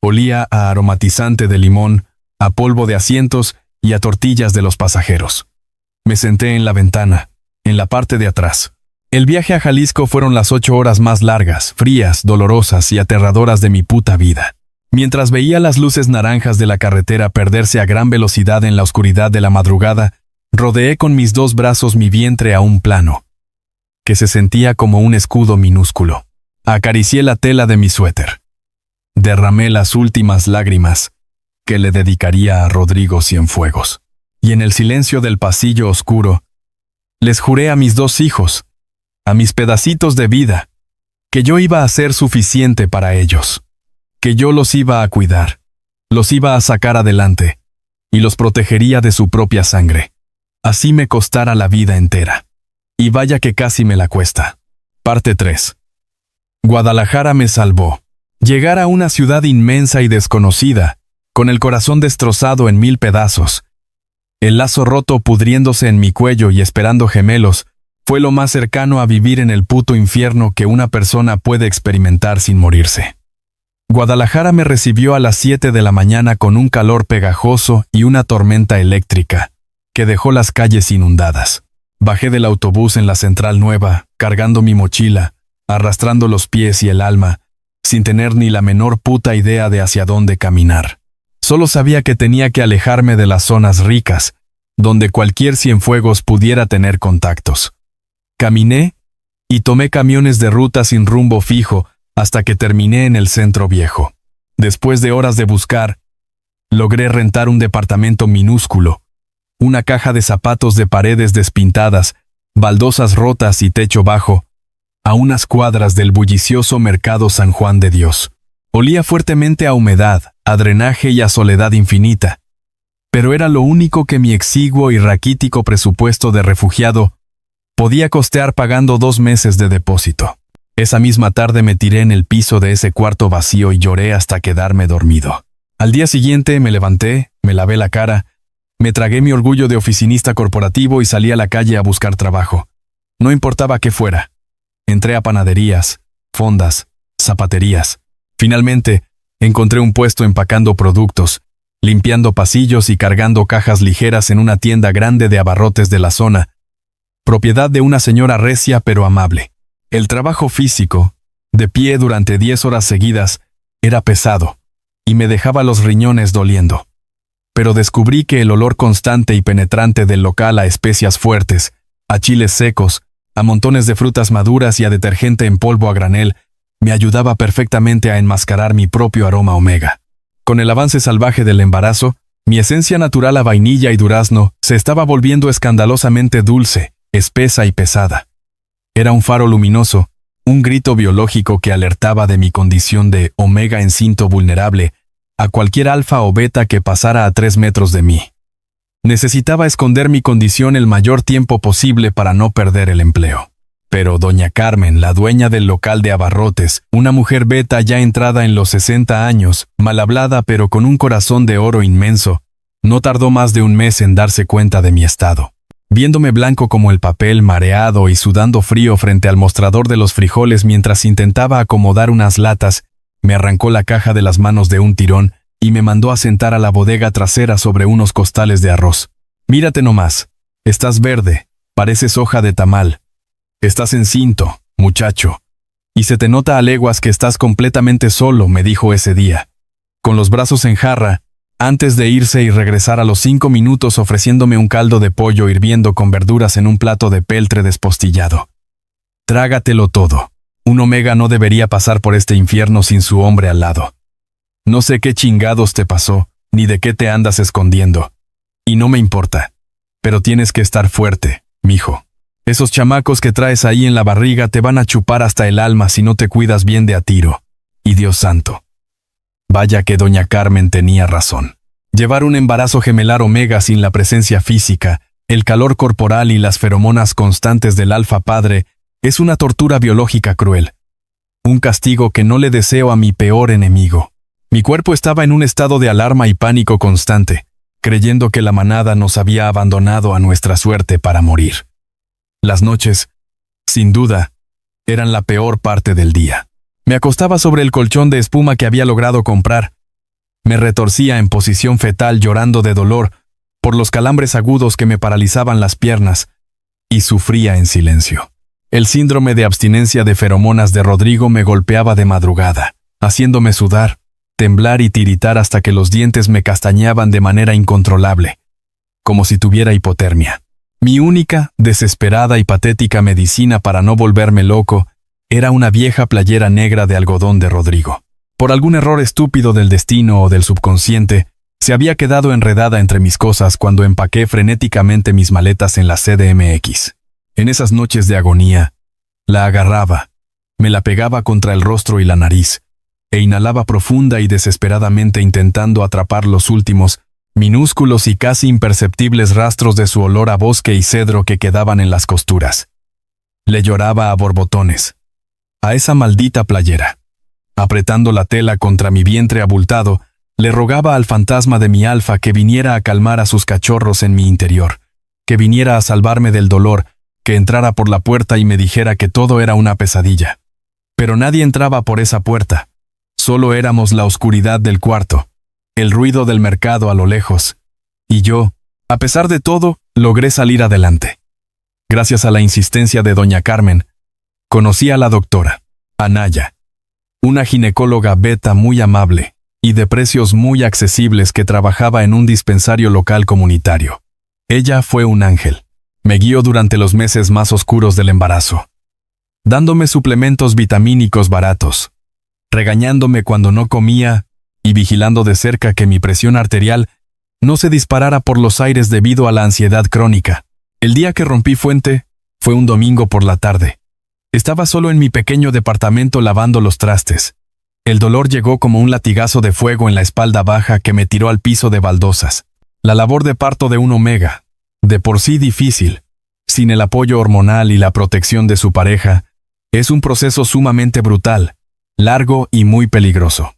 Olía a aromatizante de limón, a polvo de asientos y a tortillas de los pasajeros. Me senté en la ventana, en la parte de atrás. El viaje a Jalisco fueron las 8 horas más largas, frías, dolorosas y aterradoras de mi puta vida. Mientras veía las luces naranjas de la carretera perderse a gran velocidad en la oscuridad de la madrugada, rodeé con mis 2 brazos mi vientre a un plano, que se sentía como un escudo minúsculo. Acaricié la tela de mi suéter. Derramé las últimas lágrimas que le dedicaría a Rodrigo Cienfuegos. Y en el silencio del pasillo oscuro, les juré a mis 2 hijos, a mis pedacitos de vida, que yo iba a ser suficiente para ellos, que yo los iba a cuidar, los iba a sacar adelante, y los protegería de su propia sangre. Así me costara la vida entera. Y vaya que casi me la cuesta. Parte 3. Guadalajara me salvó. Llegar a una ciudad inmensa y desconocida, con el corazón destrozado en 1000 pedazos, el lazo roto pudriéndose en mi cuello y esperando gemelos, fue lo más cercano a vivir en el puto infierno que una persona puede experimentar sin morirse. Guadalajara me recibió a las 7 de la mañana con un calor pegajoso y una tormenta eléctrica, que dejó las calles inundadas. Bajé del autobús en la Central Nueva, cargando mi mochila, arrastrando los pies y el alma, sin tener ni la menor puta idea de hacia dónde caminar. Solo sabía que tenía que alejarme de las zonas ricas, donde cualquier Cienfuegos pudiera tener contactos. Caminé y tomé camiones de ruta sin rumbo fijo hasta que terminé en el centro viejo. Después de horas de buscar, logré rentar un departamento minúsculo, una caja de zapatos de paredes despintadas, baldosas rotas y techo bajo, a unas cuadras del bullicioso mercado San Juan de Dios. Olía fuertemente a humedad, a drenaje y a soledad infinita. pero era lo único que mi exiguo y raquítico presupuesto de refugiado podía costear pagando 2 meses de depósito. Esa misma tarde me tiré en el piso de ese cuarto vacío y lloré hasta quedarme dormido. Al día siguiente me levanté, me lavé la cara, me tragué mi orgullo de oficinista corporativo y salí a la calle a buscar trabajo. No importaba qué fuera. Entré a panaderías, fondas, zapaterías. Finalmente, encontré un puesto empacando productos, limpiando pasillos y cargando cajas ligeras en una tienda grande de abarrotes de la zona, propiedad de una señora recia pero amable. El trabajo físico, de pie durante 10 horas seguidas, era pesado, y me dejaba los riñones doliendo. Pero descubrí que el olor constante y penetrante del local a especias fuertes, a chiles secos, a montones de frutas maduras y a detergente en polvo a granel, me ayudaba perfectamente a enmascarar mi propio aroma omega. Con el avance salvaje del embarazo, mi esencia natural a vainilla y durazno se estaba volviendo escandalosamente dulce, espesa y pesada. Era un faro luminoso, un grito biológico que alertaba de mi condición de omega encinto vulnerable a cualquier alfa o beta que pasara a 3 metros de mí. Necesitaba esconder mi condición el mayor tiempo posible para no perder el empleo. Pero doña Carmen, la dueña del local de abarrotes, una mujer beta ya entrada en los 60 años, mal hablada pero con un corazón de oro inmenso, no tardó más de un mes en darse cuenta de mi estado. Viéndome blanco como el papel, mareado y sudando frío frente al mostrador de los frijoles mientras intentaba acomodar unas latas, me arrancó la caja de las manos de un tirón y me mandó a sentar a la bodega trasera sobre unos costales de arroz. Mírate nomás, estás verde, pareces hoja de tamal. Estás encinto, muchacho. Y se te nota a leguas que estás completamente solo, me dijo ese día. Con los brazos en jarra, antes de irse y regresar a los 5 minutos ofreciéndome un caldo de pollo hirviendo con verduras en un plato de peltre despostillado. Trágatelo todo. Un omega no debería pasar por este infierno sin su hombre al lado. No sé qué chingados te pasó, ni de qué te andas escondiendo. Y no me importa. Pero tienes que estar fuerte, mijo. Esos chamacos que traes ahí en la barriga te van a chupar hasta el alma si no te cuidas bien de a tiro. Y Dios santo. Vaya que doña Carmen tenía razón. Llevar un embarazo gemelar omega sin la presencia física, el calor corporal y las feromonas constantes del alfa padre es una tortura biológica cruel. Un castigo que no le deseo a mi peor enemigo. Mi cuerpo estaba en un estado de alarma y pánico constante, creyendo que la manada nos había abandonado a nuestra suerte para morir. Las noches, sin duda, eran la peor parte del día. Me acostaba sobre el colchón de espuma que había logrado comprar. Me retorcía en posición fetal llorando de dolor por los calambres agudos que me paralizaban las piernas y sufría en silencio. El síndrome de abstinencia de feromonas de Rodrigo me golpeaba de madrugada, haciéndome sudar, temblar y tiritar hasta que los dientes me castañeaban de manera incontrolable, como si tuviera hipotermia. Mi única, desesperada y patética medicina para no volverme loco era una vieja playera negra de algodón de Rodrigo. Por algún error estúpido del destino o del subconsciente, se había quedado enredada entre mis cosas cuando empaqué frenéticamente mis maletas en la CDMX. En esas noches de agonía, la agarraba, me la pegaba contra el rostro y la nariz, e inhalaba profunda y desesperadamente intentando atrapar los últimos, minúsculos y casi imperceptibles rastros de su olor a bosque y cedro que quedaban en las costuras. Le lloraba a borbotones, a esa maldita playera. Apretando la tela contra mi vientre abultado, le rogaba al fantasma de mi alfa que viniera a calmar a sus cachorros en mi interior, que viniera a salvarme del dolor, que entrara por la puerta y me dijera que todo era una pesadilla. Pero nadie entraba por esa puerta. Solo éramos la oscuridad del cuarto, el ruido del mercado a lo lejos. Y yo, a pesar de todo, logré salir adelante. Gracias a la insistencia de doña Carmen, conocí a la doctora, Anaya, una ginecóloga beta muy amable y de precios muy accesibles que trabajaba en un dispensario local comunitario. Ella fue un ángel. Me guió durante los meses más oscuros del embarazo, dándome suplementos vitamínicos baratos, regañándome cuando no comía y vigilando de cerca que mi presión arterial no se disparara por los aires debido a la ansiedad crónica. El día que rompí fuente fue un domingo por la tarde. Estaba solo en mi pequeño departamento lavando los trastes. El dolor llegó como un latigazo de fuego en la espalda baja que me tiró al piso de baldosas. La labor de parto de un omega, de por sí difícil, sin el apoyo hormonal y la protección de su pareja, es un proceso sumamente brutal, largo y muy peligroso.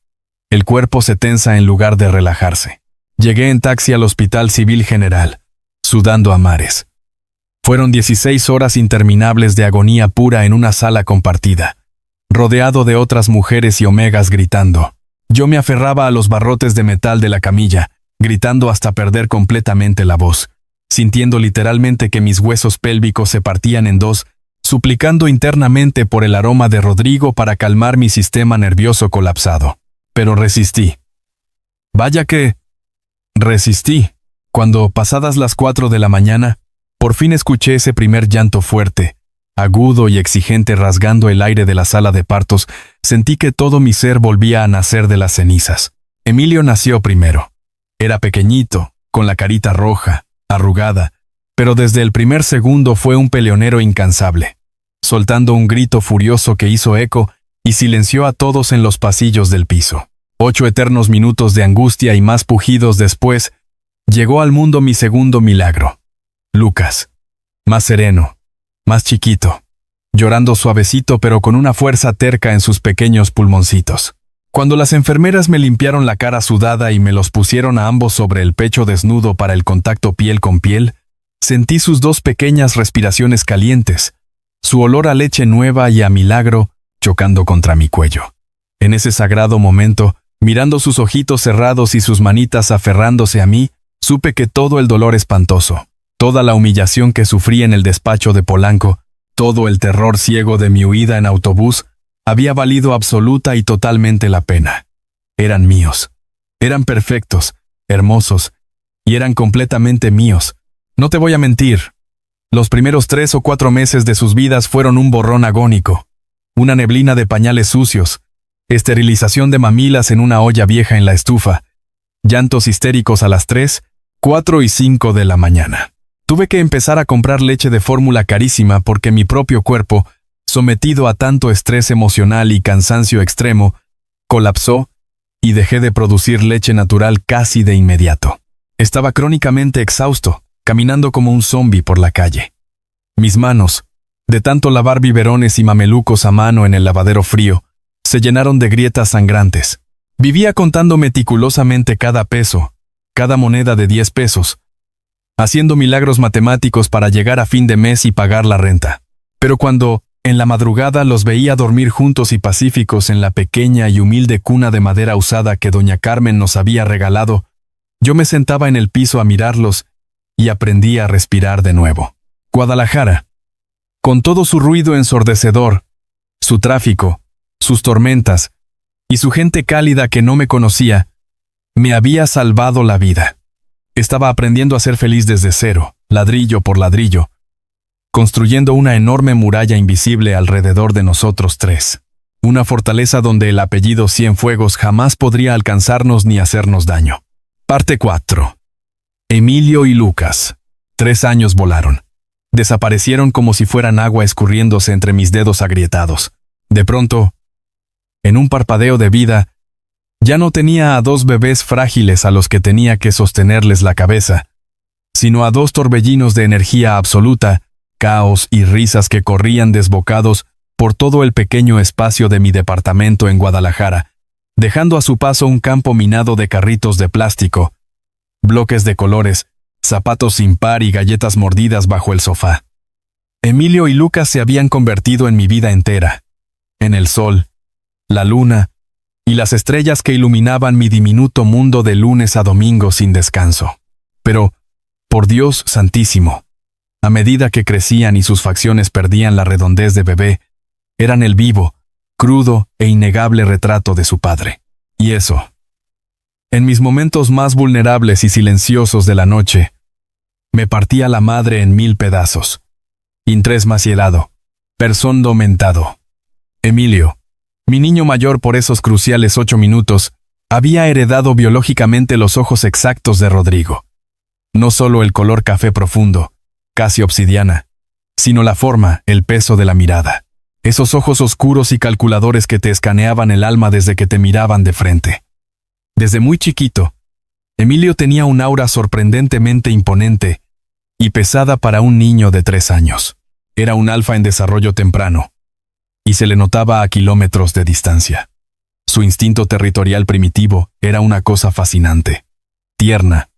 El cuerpo se tensa en lugar de relajarse. Llegué en taxi al Hospital Civil General, sudando a mares. Fueron 16 horas interminables de agonía pura en una sala compartida, rodeado de otras mujeres y omegas gritando. Yo me aferraba a los barrotes de metal de la camilla, gritando hasta perder completamente la voz, sintiendo literalmente que mis huesos pélvicos se partían en dos, suplicando internamente por el aroma de Rodrigo para calmar mi sistema nervioso colapsado. Pero resistí. Vaya que resistí. Cuando, pasadas las 4 de la mañana, por fin escuché ese primer llanto fuerte, agudo y exigente rasgando el aire de la sala de partos, sentí que todo mi ser volvía a nacer de las cenizas. Emilio nació primero. Era pequeñito, con la carita roja, arrugada, pero desde el primer segundo fue un peleonero incansable, soltando un grito furioso que hizo eco y silenció a todos en los pasillos del piso. 8 eternos minutos de angustia y más pujidos después, llegó al mundo mi segundo milagro. Lucas. Más sereno, más chiquito, llorando suavecito pero con una fuerza terca en sus pequeños pulmoncitos. Cuando las enfermeras me limpiaron la cara sudada y me los pusieron a ambos sobre el pecho desnudo para el contacto piel con piel, sentí sus 2 pequeñas respiraciones calientes, su olor a leche nueva y a milagro chocando contra mi cuello. En ese sagrado momento, mirando sus ojitos cerrados y sus manitas aferrándose a mí, supe que todo el dolor espantoso, toda la humillación que sufrí en el despacho de Polanco, todo el terror ciego de mi huida en autobús, había valido absoluta y totalmente la pena. Eran míos. Eran perfectos, hermosos, y eran completamente míos. No te voy a mentir. Los primeros 3 o 4 meses de sus vidas fueron un borrón agónico, una neblina de pañales sucios, esterilización de mamilas en una olla vieja en la estufa, llantos histéricos a las 3, 4 y 5 de la mañana. Tuve que empezar a comprar leche de fórmula carísima porque mi propio cuerpo, sometido a tanto estrés emocional y cansancio extremo, colapsó y dejé de producir leche natural casi de inmediato. Estaba crónicamente exhausto, caminando como un zombi por la calle. Mis manos, de tanto lavar biberones y mamelucos a mano en el lavadero frío, se llenaron de grietas sangrantes. Vivía contando meticulosamente cada peso, cada moneda de 10 pesos, haciendo milagros matemáticos para llegar a fin de mes y pagar la renta. Pero cuando, en la madrugada, los veía dormir juntos y pacíficos en la pequeña y humilde cuna de madera usada que doña Carmen nos había regalado, yo me sentaba en el piso a mirarlos y aprendí a respirar de nuevo. Guadalajara, con todo su ruido ensordecedor, su tráfico, sus tormentas y su gente cálida que no me conocía, me había salvado la vida. Estaba aprendiendo a ser feliz desde cero, ladrillo por ladrillo, construyendo una enorme muralla invisible alrededor de nosotros 3. Una fortaleza donde el apellido Cienfuegos jamás podría alcanzarnos ni hacernos daño. Parte 4. Emilio y Lucas. 3 años volaron. Desaparecieron como si fueran agua escurriéndose entre mis dedos agrietados. De pronto, en un parpadeo de vida, ya no tenía a 2 bebés frágiles a los que tenía que sostenerles la cabeza, sino a 2 torbellinos de energía absoluta, caos y risas que corrían desbocados por todo el pequeño espacio de mi departamento en Guadalajara, dejando a su paso un campo minado de carritos de plástico, bloques de colores, zapatos sin par y galletas mordidas bajo el sofá. Emilio y Lucas se habían convertido en mi vida entera, en el sol, la luna y las estrellas que iluminaban mi diminuto mundo de lunes a domingo sin descanso. Pero, por Dios santísimo, a medida que crecían y sus facciones perdían la redondez de bebé, eran el vivo, crudo e innegable retrato de su padre. Y eso, en mis momentos más vulnerables y silenciosos de la noche, me partía la madre en 1000 pedazos. Intrés macielado, persondo mentado. Emilio, mi niño mayor por esos cruciales 8 minutos, había heredado biológicamente los ojos exactos de Rodrigo. No solo el color café profundo, casi obsidiana, sino la forma, el peso de la mirada. Esos ojos oscuros y calculadores que te escaneaban el alma desde que te miraban de frente. Desde muy chiquito, Emilio tenía un aura sorprendentemente imponente y pesada para un niño de 3 años. Era un alfa en desarrollo temprano, y se le notaba a kilómetros de distancia. Su instinto territorial primitivo era una cosa fascinante, tierna,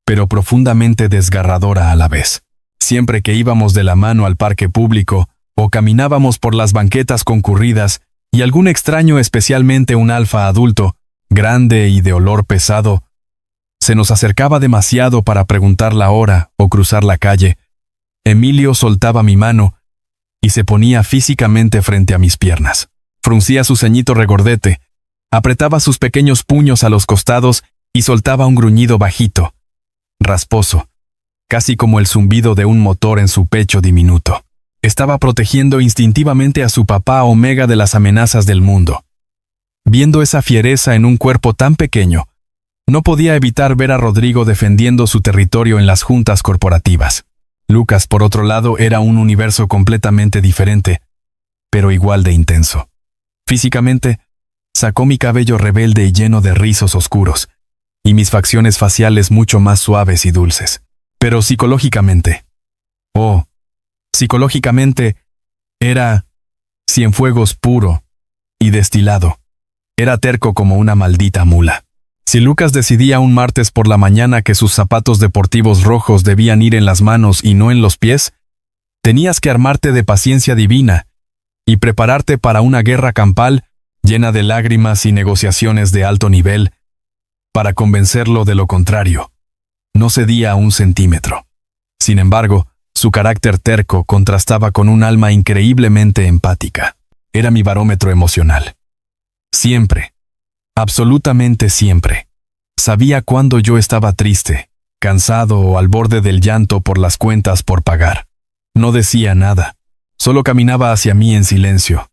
pero profundamente desgarradora a la vez. Siempre que íbamos de la mano al parque público o caminábamos por las banquetas concurridas y algún extraño, especialmente un alfa adulto, grande y de olor pesado, se nos acercaba demasiado para preguntar la hora o cruzar la calle, Emilio soltaba mi mano y se ponía físicamente frente a mis piernas. Fruncía su ceñito regordete, apretaba sus pequeños puños a los costados y soltaba un gruñido bajito, rasposo, casi como el zumbido de un motor en su pecho diminuto. Estaba protegiendo instintivamente a su papá Omega de las amenazas del mundo. Viendo esa fiereza en un cuerpo tan pequeño, no podía evitar ver a Rodrigo defendiendo su territorio en las juntas corporativas. Lucas, por otro lado, era un universo completamente diferente, pero igual de intenso. Físicamente, sacó mi cabello rebelde y lleno de rizos oscuros, y mis facciones faciales mucho más suaves y dulces. Pero psicológicamente, era Cienfuegos puro y destilado. Era terco como una maldita mula. Si Lucas decidía un martes por la mañana que sus zapatos deportivos rojos debían ir en las manos y no en los pies, tenías que armarte de paciencia divina y prepararte para una guerra campal llena de lágrimas y negociaciones de alto nivel para convencerlo de lo contrario. No cedía a un centímetro. Sin embargo, su carácter terco contrastaba con un alma increíblemente empática. Era mi barómetro emocional. Siempre, absolutamente siempre, sabía cuando yo estaba triste, cansado o al borde del llanto por las cuentas por pagar. No decía nada, solo caminaba hacia mí en silencio,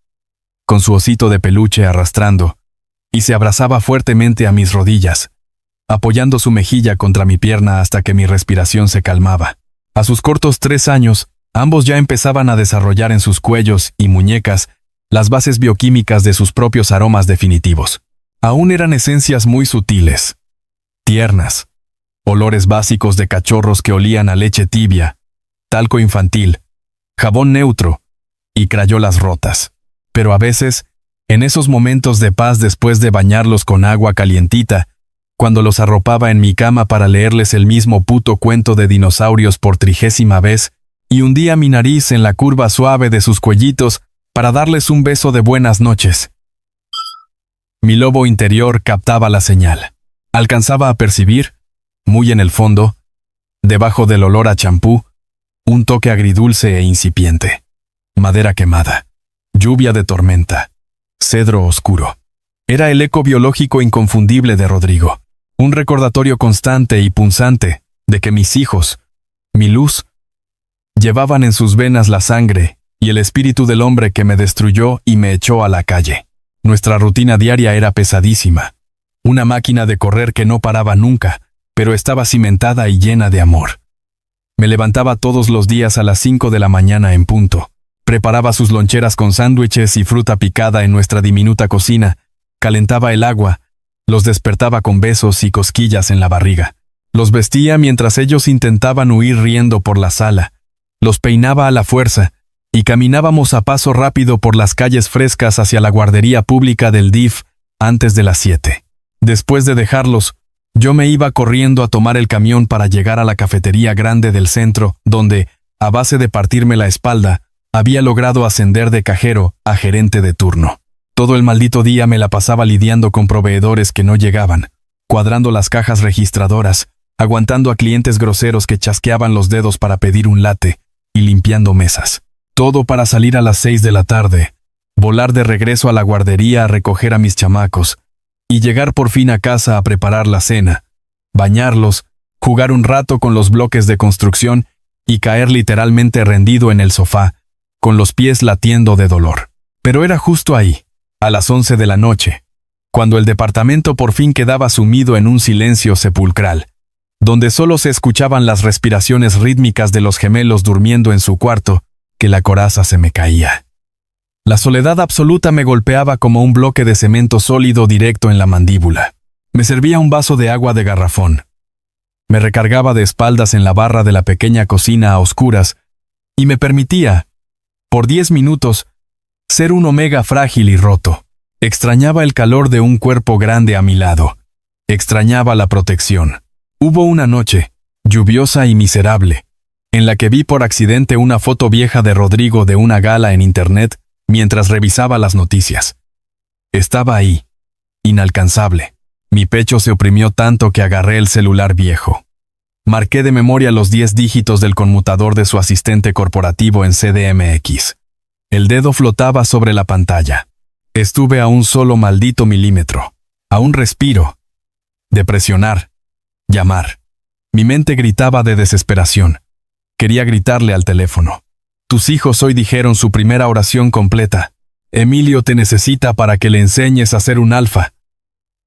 con su osito de peluche arrastrando, y se abrazaba fuertemente a mis rodillas, apoyando su mejilla contra mi pierna hasta que mi respiración se calmaba. A sus cortos 3 años, ambos ya empezaban a desarrollar en sus cuellos y muñecas las bases bioquímicas de sus propios aromas definitivos. Aún eran esencias muy sutiles, tiernas, olores básicos de cachorros que olían a leche tibia, talco infantil, jabón neutro y crayolas rotas. Pero a veces, en esos momentos de paz después de bañarlos con agua calientita, cuando los arropaba en mi cama para leerles el mismo puto cuento de dinosaurios por 30ª vez, y hundía mi nariz en la curva suave de sus cuellitos para darles un beso de buenas noches. Mi lobo interior captaba la señal. Alcanzaba a percibir, muy en el fondo, debajo del olor a champú, un toque agridulce e incipiente. Madera quemada, lluvia de tormenta, cedro oscuro. Era el eco biológico inconfundible de Rodrigo, un recordatorio constante y punzante de que mis hijos, mi luz, llevaban en sus venas la sangre y el espíritu del hombre que me destruyó y me echó a la calle. Nuestra rutina diaria era pesadísima, una máquina de correr que no paraba nunca, pero estaba cimentada y llena de amor. Me levantaba todos los días a las 5 de la mañana en punto, preparaba sus loncheras con sándwiches y fruta picada en nuestra diminuta cocina, calentaba el agua, los despertaba con besos y cosquillas en la barriga. Los vestía mientras ellos intentaban huir riendo por la sala, los peinaba a la fuerza, y caminábamos a paso rápido por las calles frescas hacia la guardería pública del DIF antes de las 7. Después de dejarlos, yo me iba corriendo a tomar el camión para llegar a la cafetería grande del centro, donde, a base de partirme la espalda, había logrado ascender de cajero a gerente de turno. Todo el maldito día me la pasaba lidiando con proveedores que no llegaban, cuadrando las cajas registradoras, aguantando a clientes groseros que chasqueaban los dedos para pedir un latte y limpiando mesas. Todo para salir a las 6 de la tarde, volar de regreso a la guardería a recoger a mis chamacos, y llegar por fin a casa a preparar la cena, bañarlos, jugar un rato con los bloques de construcción y caer literalmente rendido en el sofá, con los pies latiendo de dolor. Pero era justo ahí, a las 11 de la noche, cuando el departamento por fin quedaba sumido en un silencio sepulcral, donde solo se escuchaban las respiraciones rítmicas de los gemelos durmiendo en su cuarto, que la coraza se me caía. La soledad absoluta me golpeaba como un bloque de cemento sólido directo en la mandíbula. Me servía un vaso de agua de garrafón, Me recargaba de espaldas en la barra de la pequeña cocina a oscuras y me permitía, por 10 minutos, ser un omega frágil y roto. Extrañaba el calor de un cuerpo grande a mi lado. Extrañaba la protección. Hubo una noche, lluviosa y miserable, en la que vi por accidente una foto vieja de Rodrigo de una gala en internet mientras revisaba las noticias. Estaba ahí, inalcanzable. Mi pecho se oprimió tanto que agarré el celular viejo. Marqué de memoria los 10 dígitos del conmutador de su asistente corporativo en CDMX. El dedo flotaba sobre la pantalla. Estuve a un solo maldito milímetro, a un respiro, de presionar, llamar. Mi mente gritaba de desesperación. Quería gritarle al teléfono. Tus hijos hoy dijeron su primera oración completa. Emilio te necesita para que le enseñes a ser un alfa.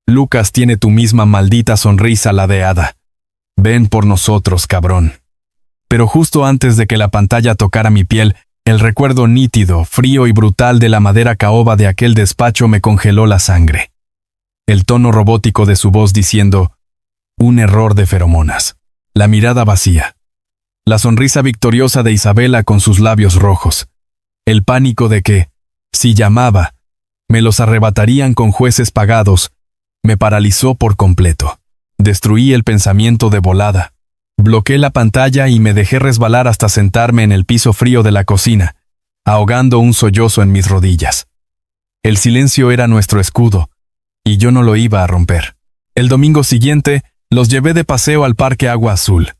Lucas tiene tu misma maldita sonrisa ladeada. Ven por nosotros, cabrón. Pero justo antes de que la pantalla tocara mi piel, el recuerdo nítido, frío y brutal de la madera caoba de aquel despacho me congeló la sangre. El tono robótico de su voz diciendo, un error de feromonas. La mirada vacía. La sonrisa victoriosa de Isabela con sus labios rojos. El pánico de que, si llamaba, me los arrebatarían con jueces pagados, me paralizó por completo. Destruí el pensamiento de volada. Bloqueé la pantalla y me dejé resbalar hasta sentarme en el piso frío de la cocina, ahogando un sollozo en mis rodillas. El silencio era nuestro escudo, y yo no lo iba a romper. El domingo siguiente, los llevé de paseo al Parque Agua Azul.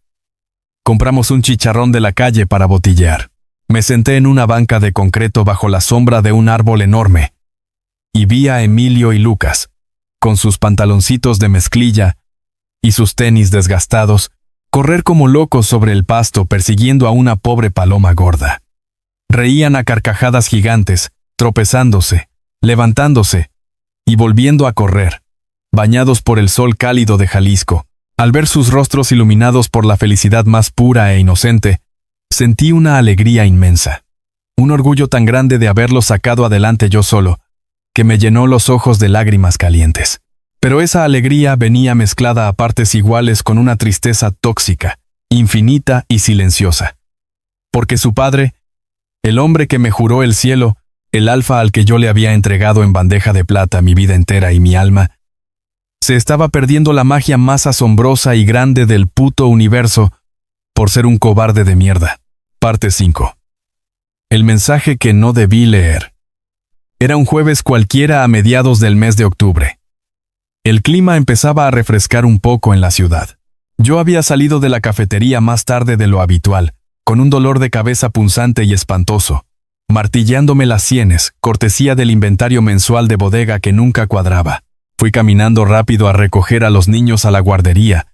Compramos un chicharrón de la calle para botillear. Me senté en una banca de concreto bajo la sombra de un árbol enorme, y vi a Emilio y Lucas, con sus pantaloncitos de mezclilla y sus tenis desgastados, correr como locos sobre el pasto persiguiendo a una pobre paloma gorda. Reían a carcajadas gigantes, tropezándose, levantándose y volviendo a correr, bañados por el sol cálido de Jalisco. Al ver sus rostros iluminados por la felicidad más pura e inocente, sentí una alegría inmensa, un orgullo tan grande de haberlos sacado adelante yo solo, que me llenó los ojos de lágrimas calientes. Pero esa alegría venía mezclada a partes iguales con una tristeza tóxica, infinita y silenciosa. Porque su padre, el hombre que me juró el cielo, el alfa al que yo le había entregado en bandeja de plata mi vida entera y mi alma, se estaba perdiendo la magia más asombrosa y grande del puto universo por ser un cobarde de mierda. Parte 5. El mensaje que no debí leer. Era un jueves cualquiera a mediados del mes de octubre. El clima empezaba a refrescar un poco en la ciudad. Yo había salido de la cafetería más tarde de lo habitual, con un dolor de cabeza punzante y espantoso, martillándome las sienes, cortesía del inventario mensual de bodega que nunca cuadraba. Fui caminando rápido a recoger a los niños a la guardería.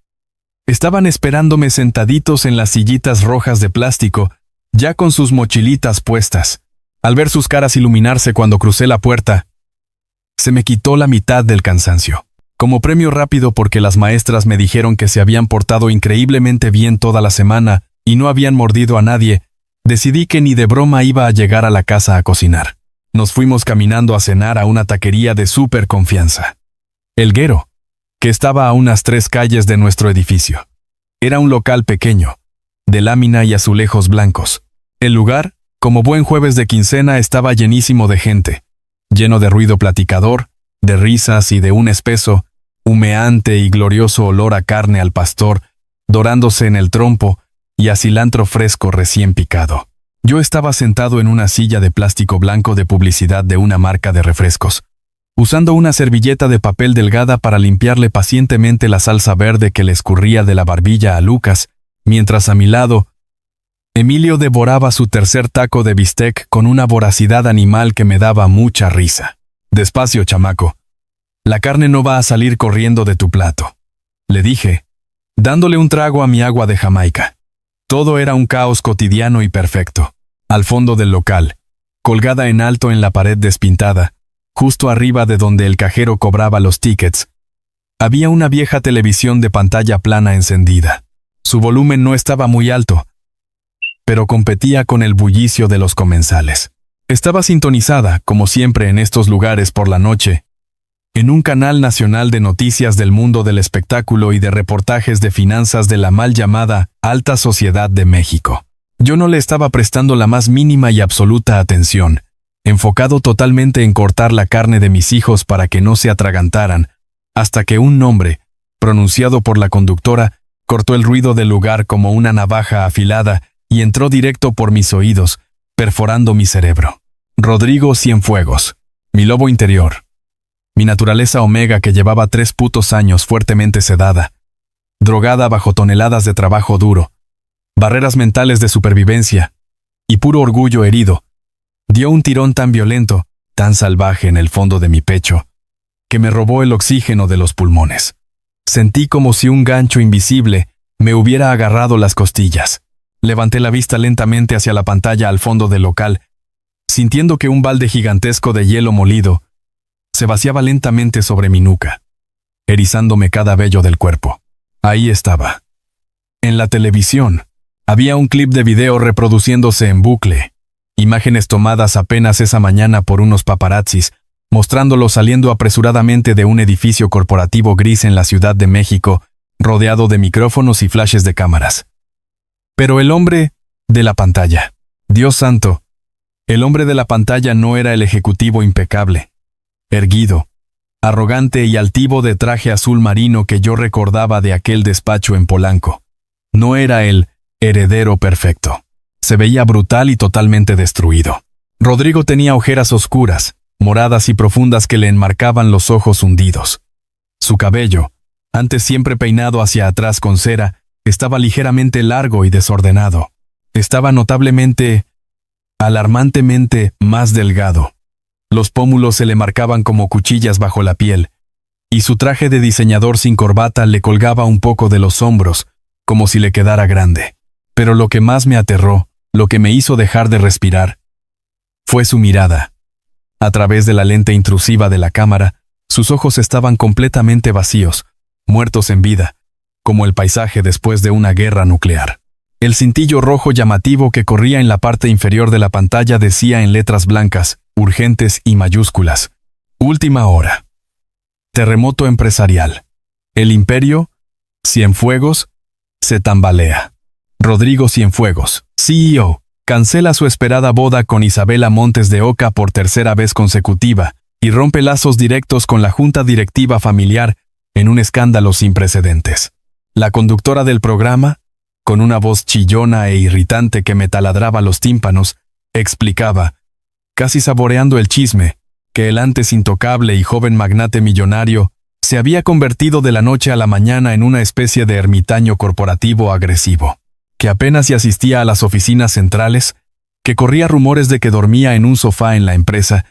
Estaban esperándome sentaditos en las sillitas rojas de plástico, ya con sus mochilitas puestas. Al ver sus caras iluminarse cuando crucé la puerta, se me quitó la mitad del cansancio. Como premio rápido porque las maestras me dijeron que se habían portado increíblemente bien toda la semana y no habían mordido a nadie, decidí que ni de broma iba a llegar a la casa a cocinar. Nos fuimos caminando a cenar a una taquería de súper confianza. El Guero, que estaba a unas 3 calles de nuestro edificio. Era un local pequeño, de lámina y azulejos blancos. El lugar, como buen jueves de quincena, estaba llenísimo de gente, lleno de ruido platicador, de risas y de un espeso, humeante y glorioso olor a carne al pastor, dorándose en el trompo y a cilantro fresco recién picado. Yo estaba sentado en una silla de plástico blanco de publicidad de una marca de refrescos, usando una servilleta de papel delgada para limpiarle pacientemente la salsa verde que le escurría de la barbilla a Lucas, mientras a mi lado, Emilio devoraba su tercer taco de bistec con una voracidad animal que me daba mucha risa. Despacio, chamaco. La carne no va a salir corriendo de tu plato, le dije, dándole un trago a mi agua de Jamaica. Todo era un caos cotidiano y perfecto. Al fondo del local, colgada en alto en la pared despintada, justo arriba de donde el cajero cobraba los tickets, había una vieja televisión de pantalla plana encendida. Su volumen no estaba muy alto, pero competía con el bullicio de los comensales. Estaba sintonizada, como siempre en estos lugares por la noche, en un canal nacional de noticias del mundo del espectáculo y de reportajes de finanzas de la mal llamada Alta Sociedad de México. Yo no le estaba prestando la más mínima y absoluta atención, enfocado totalmente en cortar la carne de mis hijos para que no se atragantaran, hasta que un nombre, pronunciado por la conductora, cortó el ruido del lugar como una navaja afilada y entró directo por mis oídos, perforando mi cerebro. Rodrigo Cienfuegos, mi lobo interior. Mi naturaleza omega que llevaba 3 putos años fuertemente sedada, drogada bajo toneladas de trabajo duro, barreras mentales de supervivencia y puro orgullo herido, dio un tirón tan violento, tan salvaje en el fondo de mi pecho, que me robó el oxígeno de los pulmones. Sentí como si un gancho invisible me hubiera agarrado las costillas. Levanté la vista lentamente hacia la pantalla al fondo del local, sintiendo que un balde gigantesco de hielo molido se vaciaba lentamente sobre mi nuca, erizándome cada vello del cuerpo. Ahí estaba. En la televisión, había un clip de video reproduciéndose en bucle, imágenes tomadas apenas esa mañana por unos paparazzis, mostrándolo saliendo apresuradamente de un edificio corporativo gris en la Ciudad de México, rodeado de micrófonos y flashes de cámaras. Pero el hombre de la pantalla, Dios santo, el hombre de la pantalla no era el ejecutivo impecable, erguido, arrogante y altivo de traje azul marino que yo recordaba de aquel despacho en Polanco. No era el heredero perfecto. Se veía brutal y totalmente destruido. Rodrigo tenía ojeras oscuras, moradas y profundas que le enmarcaban los ojos hundidos. Su cabello, antes siempre peinado hacia atrás con cera, estaba ligeramente largo y desordenado. Estaba notablemente, alarmantemente más delgado. Los pómulos se le marcaban como cuchillas bajo la piel, y su traje de diseñador sin corbata le colgaba un poco de los hombros, como si le quedara grande. Pero lo que más me aterró, lo que me hizo dejar de respirar, fue su mirada. A través de la lente intrusiva de la cámara, sus ojos estaban completamente vacíos, muertos en vida, como el paisaje después de una guerra nuclear. El cintillo rojo llamativo que corría en la parte inferior de la pantalla decía en letras blancas, urgentes y mayúsculas: Última hora. Terremoto empresarial. El imperio, Cienfuegos, se tambalea. Rodrigo Cienfuegos, CEO, cancela su esperada boda con Isabela Montes de Oca por tercera vez consecutiva y rompe lazos directos con la junta directiva familiar en un escándalo sin precedentes. La conductora del programa, con una voz chillona e irritante que me taladraba los tímpanos, explicaba, casi saboreando el chisme, que el antes intocable y joven magnate millonario se había convertido de la noche a la mañana en una especie de ermitaño corporativo agresivo, que apenas si asistía a las oficinas centrales, que corría rumores de que dormía en un sofá en la empresa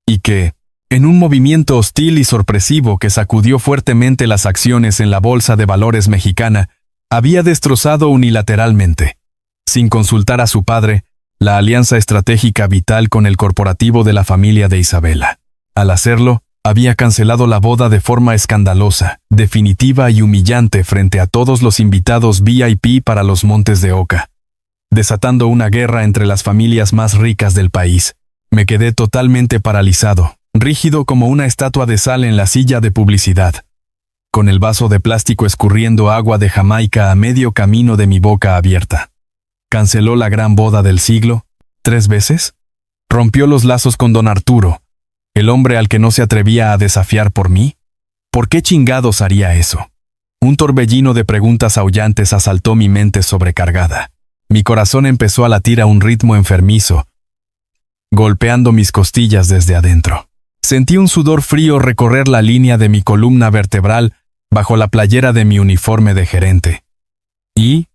y que, en un movimiento hostil y sorpresivo que sacudió fuertemente las acciones en la Bolsa de Valores mexicana, había destrozado unilateralmente, sin consultar a su padre, la alianza estratégica vital con el corporativo de la familia de Isabela. Al hacerlo, había cancelado la boda de forma escandalosa, definitiva y humillante frente a todos los invitados VIP para los Montes de Oca, desatando una guerra entre las familias más ricas del país. Me quedé totalmente paralizado, rígido como una estatua de sal en la silla de publicidad, con el vaso de plástico escurriendo agua de Jamaica a medio camino de mi boca abierta. ¿Canceló la gran boda del siglo 3 veces? ¿Rompió los lazos con don Arturo, el hombre al que no se atrevía a desafiar por mí? ¿Por qué chingados haría eso? Un torbellino de preguntas aullantes asaltó mi mente sobrecargada. Mi corazón empezó a latir a un ritmo enfermizo, golpeando mis costillas desde adentro. Sentí un sudor frío recorrer la línea de mi columna vertebral bajo la playera de mi uniforme de gerente. Y,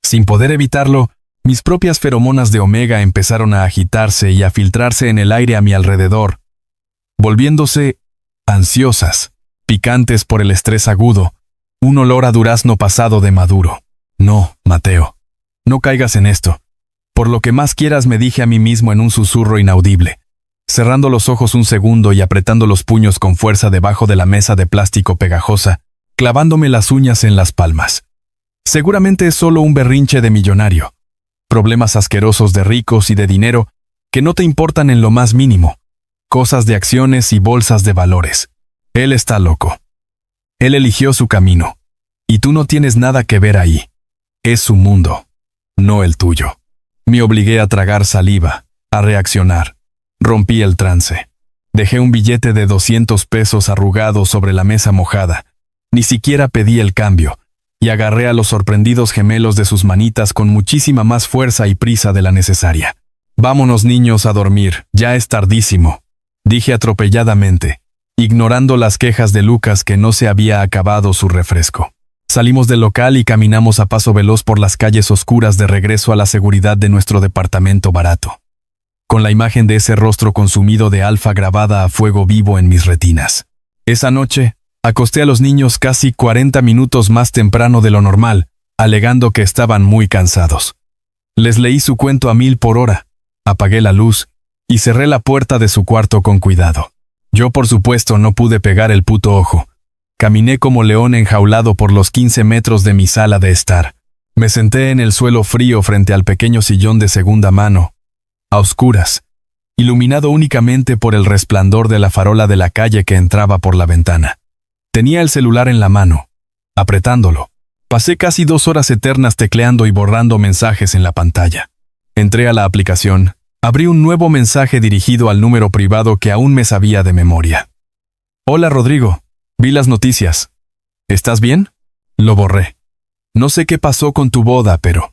sin poder evitarlo, mis propias feromonas de omega empezaron a agitarse y a filtrarse en el aire a mi alrededor, volviéndose ansiosas, picantes por el estrés agudo, un olor a durazno pasado de maduro. No, Mateo, no caigas en esto. Por lo que más quieras, me dije a mí mismo en un susurro inaudible, cerrando los ojos un segundo y apretando los puños con fuerza debajo de la mesa de plástico pegajosa, clavándome las uñas en las palmas. Seguramente es solo un berrinche de millonario. Problemas asquerosos de ricos y de dinero que no te importan en lo más mínimo. Cosas de acciones y bolsas de valores. Él está loco. Él eligió su camino. Y tú no tienes nada que ver ahí. Es su mundo, no el tuyo. Me obligué a tragar saliva, a reaccionar. Rompí el trance. Dejé un billete de 200 pesos arrugado sobre la mesa mojada. Ni siquiera pedí el cambio, y agarré a los sorprendidos gemelos de sus manitas con muchísima más fuerza y prisa de la necesaria. Vámonos, niños, a dormir, ya es tardísimo, dije atropelladamente, ignorando las quejas de Lucas que no se había acabado su refresco. Salimos del local y caminamos a paso veloz por las calles oscuras de regreso a la seguridad de nuestro departamento barato, con la imagen de ese rostro consumido de Alfa grabada a fuego vivo en mis retinas. Esa noche, acosté a los niños casi 40 minutos más temprano de lo normal, alegando que estaban muy cansados. Les leí su cuento a 1000 por hora, apagué la luz y cerré la puerta de su cuarto con cuidado. Yo, por supuesto, no pude pegar el puto ojo. Caminé como león enjaulado por los 15 metros de mi sala de estar. Me senté en el suelo frío frente al pequeño sillón de segunda mano, a oscuras, iluminado únicamente por el resplandor de la farola de la calle que entraba por la ventana. Tenía el celular en la mano, apretándolo. Pasé casi 2 horas eternas tecleando y borrando mensajes en la pantalla. Entré a la aplicación, abrí un nuevo mensaje dirigido al número privado que aún me sabía de memoria. Hola, Rodrigo. Vi las noticias. ¿Estás bien? Lo borré. No sé qué pasó con tu boda, pero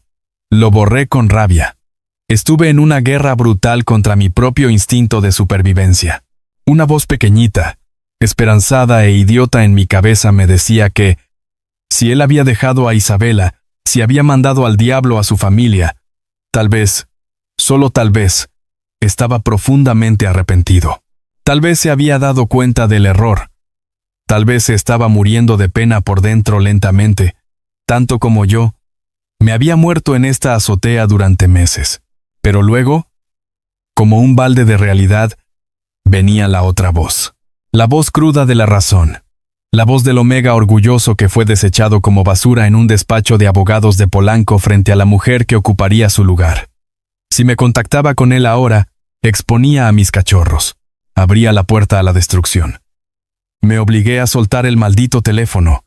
lo borré con rabia. Estuve en una guerra brutal contra mi propio instinto de supervivencia. Una voz pequeñita, esperanzada e idiota en mi cabeza me decía que, si él había dejado a Isabela, si había mandado al diablo a su familia, tal vez, solo tal vez, estaba profundamente arrepentido. Tal vez se había dado cuenta del error. Tal vez se estaba muriendo de pena por dentro lentamente, tanto como yo. Me había muerto en esta azotea durante meses. Pero luego, como un balde de realidad, venía la otra voz. La voz cruda de la razón. La voz del Omega orgulloso que fue desechado como basura en un despacho de abogados de Polanco frente a la mujer que ocuparía su lugar. Si me contactaba con él ahora, exponía a mis cachorros. Abría la puerta a la destrucción. Me obligué a soltar el maldito teléfono.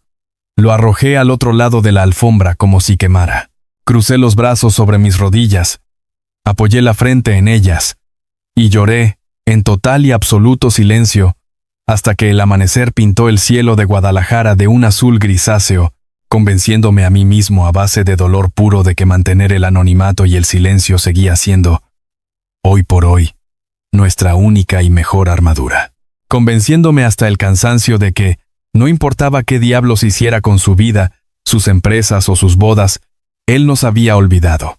Lo arrojé al otro lado de la alfombra como si quemara. Crucé los brazos sobre mis rodillas, apoyé la frente en ellas, y lloré, en total y absoluto silencio, hasta que el amanecer pintó el cielo de Guadalajara de un azul grisáceo, convenciéndome a mí mismo a base de dolor puro de que mantener el anonimato y el silencio seguía siendo, hoy por hoy, nuestra única y mejor armadura. Convenciéndome hasta el cansancio de que, no importaba qué diablos hiciera con su vida, sus empresas o sus bodas, él nos había olvidado.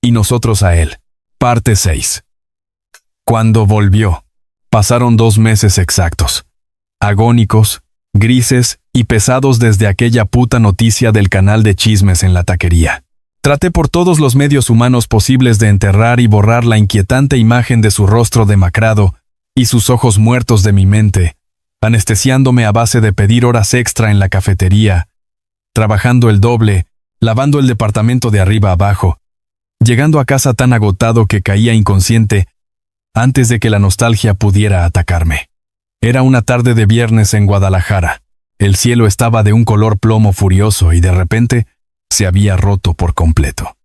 Y nosotros a él. Parte 6. Cuando volvió, pasaron 2 meses exactos. Agónicos, grises y pesados desde aquella puta noticia del canal de chismes en la taquería. Traté por todos los medios humanos posibles de enterrar y borrar la inquietante imagen de su rostro demacrado y sus ojos muertos de mi mente, anestesiándome a base de pedir horas extra en la cafetería, trabajando el doble, lavando el departamento de arriba abajo, llegando a casa tan agotado que caía inconsciente antes de que la nostalgia pudiera atacarme. Era una tarde de viernes en Guadalajara. El cielo estaba de un color plomo furioso y de repente se había roto por completo.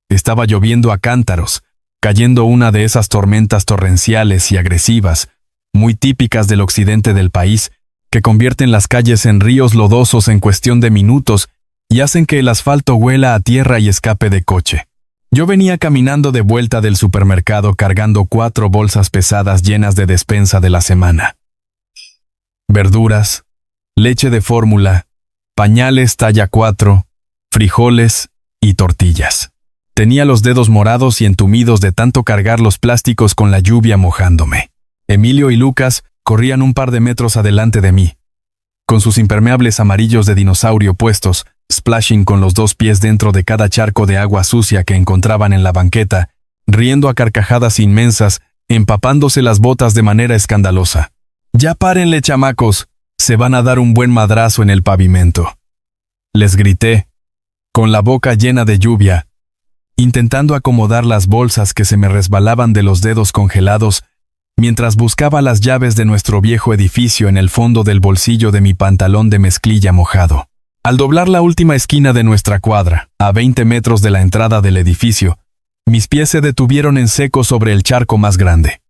Estaba lloviendo a cántaros, cayendo una de esas tormentas torrenciales y agresivas, muy típicas del occidente del país, que convierten las calles en ríos lodosos en cuestión de minutos y hacen que el asfalto huela a tierra y escape de coche. Yo venía caminando de vuelta del supermercado cargando 4 bolsas pesadas llenas de despensa de la semana. Verduras, leche de fórmula, pañales talla 4, frijoles y tortillas. Tenía los dedos morados y entumidos de tanto cargar los plásticos con la lluvia mojándome. Emilio y Lucas corrían un par de metros adelante de mí, con sus impermeables amarillos de dinosaurio puestos, splashing con los 2 pies dentro de cada charco de agua sucia que encontraban en la banqueta, riendo a carcajadas inmensas, empapándose las botas de manera escandalosa. «¡Ya párenle, chamacos! Se van a dar un buen madrazo en el pavimento», les grité, con la boca llena de lluvia, intentando acomodar las bolsas que se me resbalaban de los dedos congelados mientras buscaba las llaves de nuestro viejo edificio en el fondo del bolsillo de mi pantalón de mezclilla mojado. Al doblar la última esquina de nuestra cuadra, a 20 metros de la entrada del edificio, mis pies se detuvieron en seco sobre el charco más grande.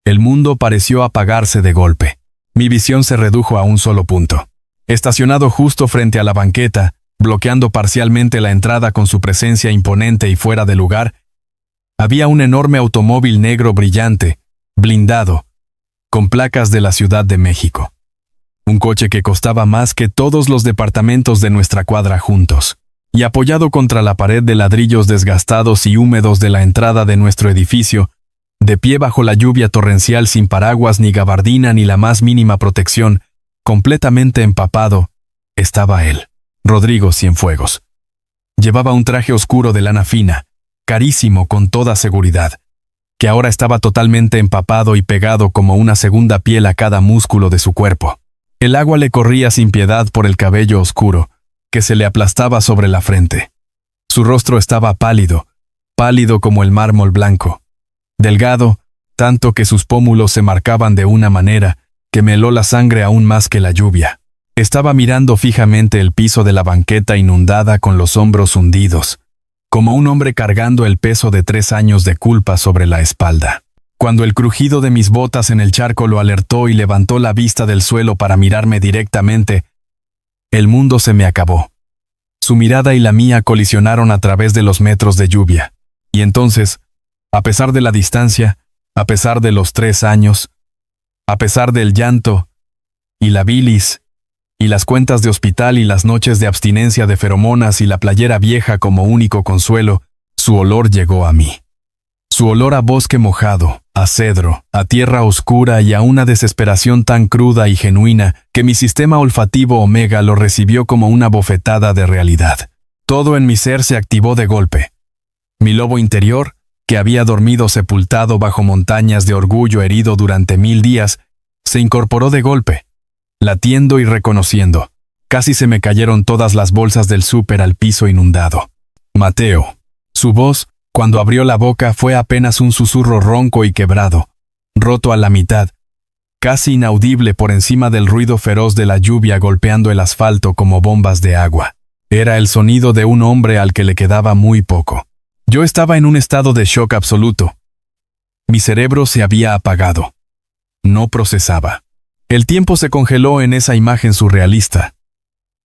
El mundo pareció apagarse de golpe. Mi visión se redujo a un solo punto. Estacionado justo frente a la banqueta, bloqueando parcialmente la entrada con su presencia imponente y fuera de lugar, había un enorme automóvil negro brillante, blindado, con placas de la Ciudad de México. Un coche que costaba más que todos los departamentos de nuestra cuadra juntos, y apoyado contra la pared de ladrillos desgastados y húmedos de la entrada de nuestro edificio, de pie bajo la lluvia torrencial sin paraguas ni gabardina ni la más mínima protección, completamente empapado, estaba él, Rodrigo Cienfuegos. Llevaba un traje oscuro de lana fina, carísimo con toda seguridad, que ahora estaba totalmente empapado y pegado como una segunda piel a cada músculo de su cuerpo. El agua le corría sin piedad por el cabello oscuro, que se le aplastaba sobre la frente. Su rostro estaba pálido, pálido como el mármol blanco, delgado, tanto que sus pómulos se marcaban de una manera que me heló la sangre aún más que la lluvia. Estaba mirando fijamente el piso de la banqueta inundada con los hombros hundidos, como un hombre cargando el peso de 3 años de culpa sobre la espalda. Cuando el crujido de mis botas en el charco lo alertó y levantó la vista del suelo para mirarme directamente, el mundo se me acabó. Su mirada y la mía colisionaron a través de los metros de lluvia, y entonces, a pesar de la distancia, a pesar de los 3 años, a pesar del llanto, y la bilis, y las cuentas de hospital y las noches de abstinencia de feromonas y la playera vieja como único consuelo, su olor llegó a mí. Su olor a bosque mojado, a cedro, a tierra oscura y a una desesperación tan cruda y genuina que mi sistema olfativo omega lo recibió como una bofetada de realidad. Todo en mi ser se activó de golpe. Mi lobo interior, que había dormido sepultado bajo montañas de orgullo herido durante 1000 días, se incorporó de golpe, latiendo y reconociendo. Casi se me cayeron todas las bolsas del súper al piso inundado. Mateo. Su voz, cuando abrió la boca, fue apenas un susurro ronco y quebrado, roto a la mitad, casi inaudible por encima del ruido feroz de la lluvia golpeando el asfalto como bombas de agua. Era el sonido de un hombre al que le quedaba muy poco. Yo estaba en un estado de shock absoluto. Mi cerebro se había apagado. No procesaba. El tiempo se congeló en esa imagen surrealista.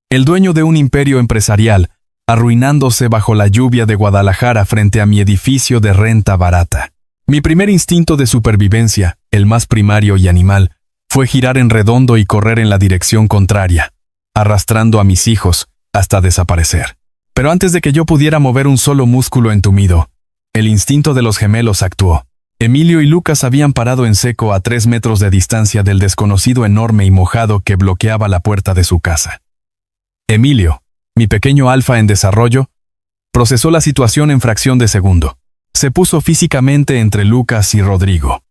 El dueño de un imperio empresarial, arruinándose bajo la lluvia de Guadalajara frente a mi edificio de renta barata. Mi primer instinto de supervivencia, el más primario y animal, fue girar en redondo y correr en la dirección contraria, arrastrando a mis hijos hasta desaparecer. Pero antes de que yo pudiera mover un solo músculo entumido, el instinto de los gemelos actuó. Emilio y Lucas habían parado en seco a 3 metros de distancia del desconocido enorme y mojado que bloqueaba la puerta de su casa. Emilio, mi pequeño alfa en desarrollo, procesó la situación en fracción de segundo. Se puso físicamente entre Lucas y Rodrigo.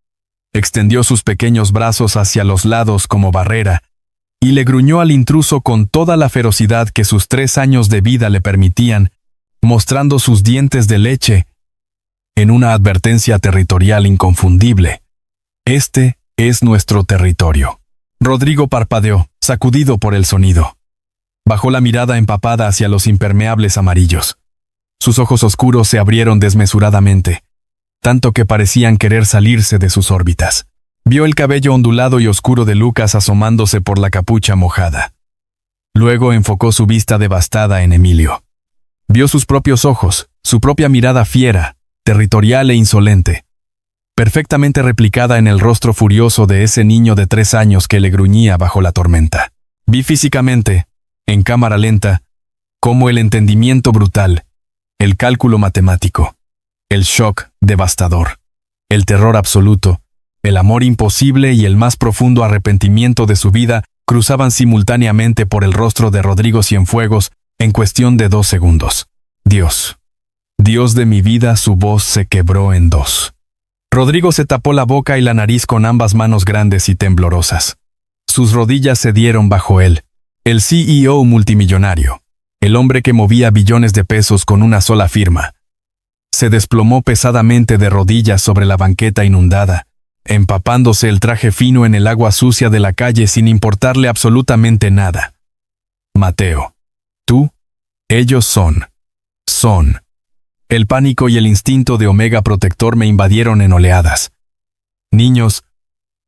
Extendió sus pequeños brazos hacia los lados como barrera y le gruñó al intruso con toda la ferocidad que sus 3 años de vida le permitían, mostrando sus dientes de leche en una advertencia territorial inconfundible. Este es nuestro territorio. Rodrigo parpadeó, sacudido por el sonido. Bajó la mirada empapada hacia los impermeables amarillos. Sus ojos oscuros se abrieron desmesuradamente, tanto que parecían querer salirse de sus órbitas. Vio el cabello ondulado y oscuro de Lucas asomándose por la capucha mojada. Luego enfocó su vista devastada en Emilio. Vio sus propios ojos, su propia mirada fiera, territorial e insolente, perfectamente replicada en el rostro furioso de ese niño de 3 años que le gruñía bajo la tormenta. Vi físicamente, en cámara lenta, cómo el entendimiento brutal, el cálculo matemático, el shock devastador, el terror absoluto, el amor imposible y el más profundo arrepentimiento de su vida cruzaban simultáneamente por el rostro de Rodrigo Cienfuegos en cuestión de 2 segundos. Dios. Dios de mi vida, su voz se quebró en 2. Rodrigo se tapó la boca y la nariz con ambas manos grandes y temblorosas. Sus rodillas cedieron bajo él. El CEO multimillonario, el hombre que movía billones de pesos con una sola firma, se desplomó pesadamente de rodillas sobre la banqueta inundada empapándose el traje fino en el agua sucia de la calle sin importarle absolutamente nada. Mateo. Tú. Ellos son. El pánico y el instinto de Omega Protector me invadieron en oleadas. Niños,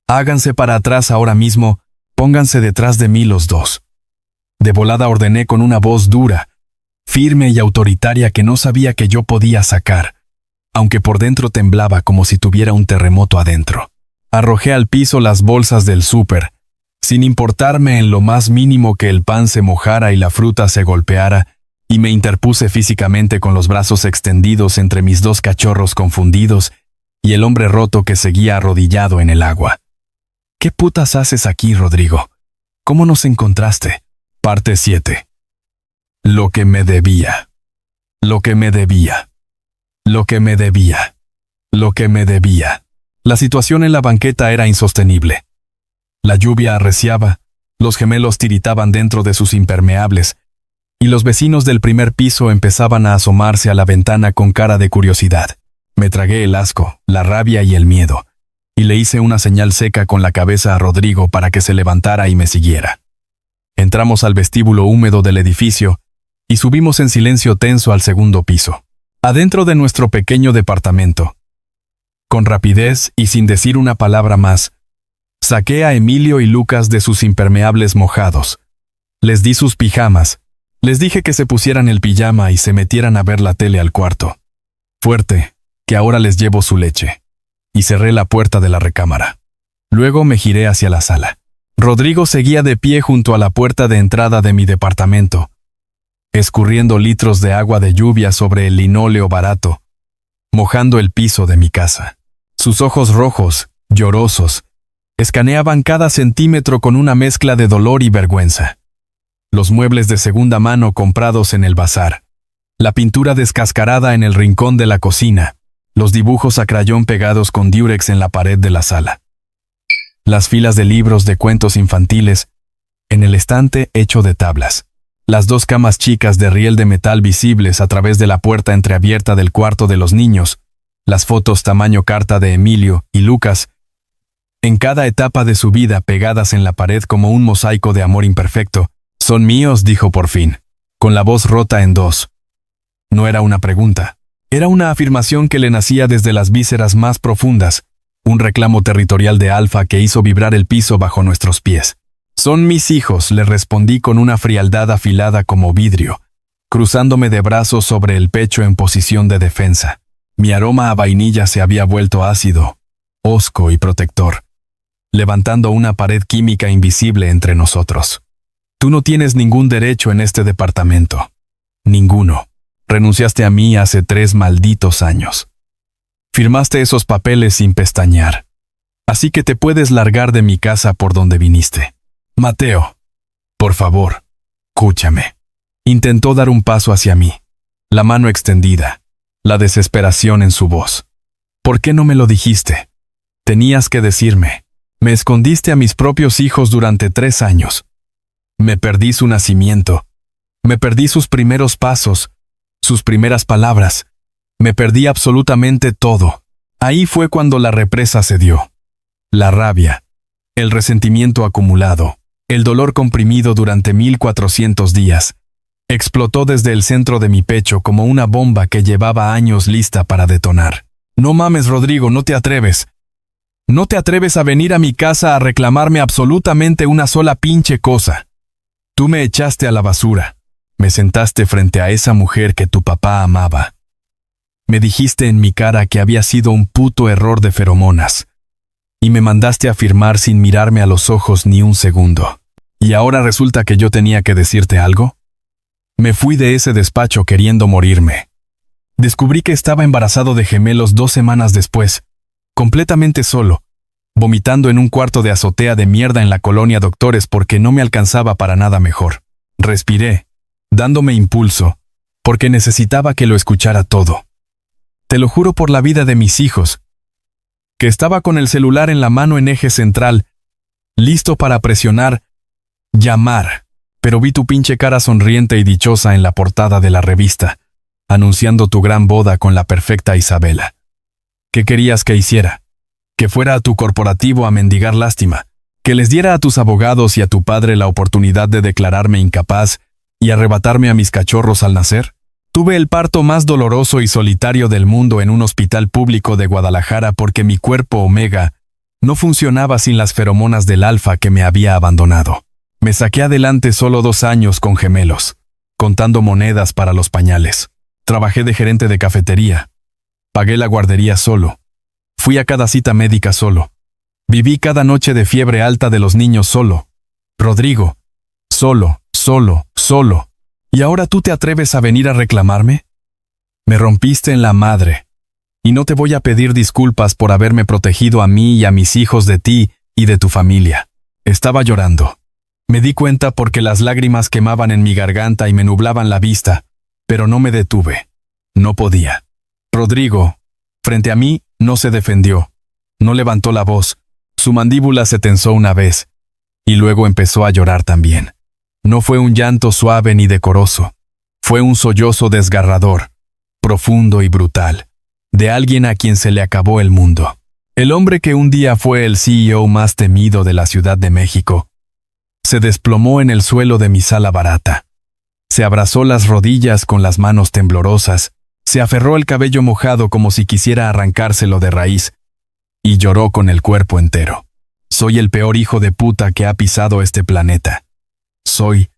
háganse para atrás ahora mismo, pónganse detrás de mí los dos. De volada ordené con una voz dura, firme y autoritaria que no sabía que yo podía sacar, aunque por dentro temblaba como si tuviera un terremoto adentro. Arrojé al piso las bolsas del súper, sin importarme en lo más mínimo que el pan se mojara y la fruta se golpeara, y me interpuse físicamente con los brazos extendidos entre mis dos cachorros confundidos y el hombre roto que seguía arrodillado en el agua. ¿Qué putas haces aquí, Rodrigo? ¿Cómo nos encontraste? Parte 7. Lo que me debía. Lo que me debía. Lo que me debía. Lo que me debía. La situación en la banqueta era insostenible. La lluvia arreciaba, los gemelos tiritaban dentro de sus impermeables, y los vecinos del primer piso empezaban a asomarse a la ventana con cara de curiosidad. Me tragué el asco, la rabia y el miedo, y le hice una señal seca con la cabeza a Rodrigo para que se levantara y me siguiera. Entramos al vestíbulo húmedo del edificio y subimos en silencio tenso al segundo piso. Adentro de nuestro pequeño departamento, con rapidez y sin decir una palabra más, saqué a Emilio y Lucas de sus impermeables mojados. Les di sus pijamas. Les dije que se pusieran el pijama y se metieran a ver la tele al cuarto. Fuerte, que ahora les llevo su leche. Y cerré la puerta de la recámara. Luego me giré hacia la sala. Rodrigo seguía de pie junto a la puerta de entrada de mi departamento, escurriendo litros de agua de lluvia sobre el linóleo barato, mojando el piso de mi casa. Sus ojos rojos, llorosos, escaneaban cada centímetro con una mezcla de dolor y vergüenza. Los muebles de segunda mano comprados en el bazar, la pintura descascarada en el rincón de la cocina, los dibujos a crayón pegados con diurex en la pared de la sala, las filas de libros de cuentos infantiles en el estante hecho de tablas, las dos camas chicas de riel de metal visibles a través de la puerta entreabierta del cuarto de los niños, las fotos tamaño carta de Emilio y Lucas, en cada etapa de su vida pegadas en la pared como un mosaico de amor imperfecto. «Son míos», dijo por fin, con la voz rota en dos. No era una pregunta, era una afirmación que le nacía desde las vísceras más profundas, un reclamo territorial de alfa que hizo vibrar el piso bajo nuestros pies. «Son mis hijos», le respondí con una frialdad afilada como vidrio, cruzándome de brazos sobre el pecho en posición de defensa. Mi aroma a vainilla se había vuelto ácido, hosco y protector, levantando una pared química invisible entre nosotros. «Tú no tienes ningún derecho en este departamento. Ninguno. Renunciaste a mí hace 3 malditos años. Firmaste esos papeles sin pestañear. Así que te puedes largar de mi casa por donde viniste. Mateo, por favor, escúchame». Intentó dar un paso hacia mí, la mano extendida, la desesperación en su voz. «¿Por qué no me lo dijiste? Tenías que decirme. Me escondiste a mis propios hijos durante 3 años. Me perdí su nacimiento. Me perdí sus primeros pasos, sus primeras palabras. Me perdí absolutamente todo. Ahí fue cuando la represa cedió. La rabia, el resentimiento acumulado, el dolor comprimido durante 1400 días, explotó desde el centro de mi pecho como una bomba que llevaba años lista para detonar. «No mames, Rodrigo, no te atreves. No te atreves a venir a mi casa a reclamarme absolutamente una sola pinche cosa. Tú me echaste a la basura. Me sentaste frente a esa mujer que tu papá amaba. Me dijiste en mi cara que había sido un puto error de feromonas. Y me mandaste a firmar sin mirarme a los ojos ni un segundo. ¿Y ahora resulta que yo tenía que decirte algo?» Me fui de ese despacho queriendo morirme. Descubrí que estaba embarazado de gemelos 2 semanas después, completamente solo, vomitando en un cuarto de azotea de mierda en la colonia Doctores porque no me alcanzaba para nada mejor. Respiré, dándome impulso, porque necesitaba que lo escuchara todo. Te lo juro por la vida de mis hijos, que estaba con el celular en la mano en eje central, listo para presionar, llamar, pero vi tu pinche cara sonriente y dichosa en la portada de la revista, anunciando tu gran boda con la perfecta Isabela. ¿Qué querías que hiciera? que fuera a tu corporativo a mendigar lástima, que les diera a tus abogados y a tu padre la oportunidad de declararme incapaz y arrebatarme a mis cachorros al nacer? Tuve el parto más doloroso y solitario del mundo en un hospital público de Guadalajara porque mi cuerpo omega no funcionaba sin las feromonas del alfa que me había abandonado. Me saqué adelante solo 2 años con gemelos, contando monedas para los pañales. Trabajé de gerente de cafetería. Pagué la guardería solo. Fui a cada cita médica solo. Viví cada noche de fiebre alta de los niños solo. Rodrigo, solo. ¿Y ahora tú te atreves a venir a reclamarme? Me rompiste en la madre. Y no te voy a pedir disculpas por haberme protegido a mí y a mis hijos de ti y de tu familia. Estaba llorando. Me di cuenta porque las lágrimas quemaban en mi garganta y me nublaban la vista, pero no me detuve. No podía. Rodrigo, frente a mí, no se defendió. No levantó la voz. Su mandíbula se tensó una vez, y luego empezó a llorar también. No fue un llanto suave ni decoroso. Fue un sollozo desgarrador, profundo y brutal, de alguien a quien se le acabó el mundo. El hombre que un día fue el CEO más temido de la Ciudad de México, se desplomó en el suelo de mi sala barata. Se abrazó las rodillas con las manos temblorosas, se aferró el cabello mojado como si quisiera arrancárselo de raíz, y lloró con el cuerpo entero. Soy el peor hijo de puta que ha pisado este planeta. Soy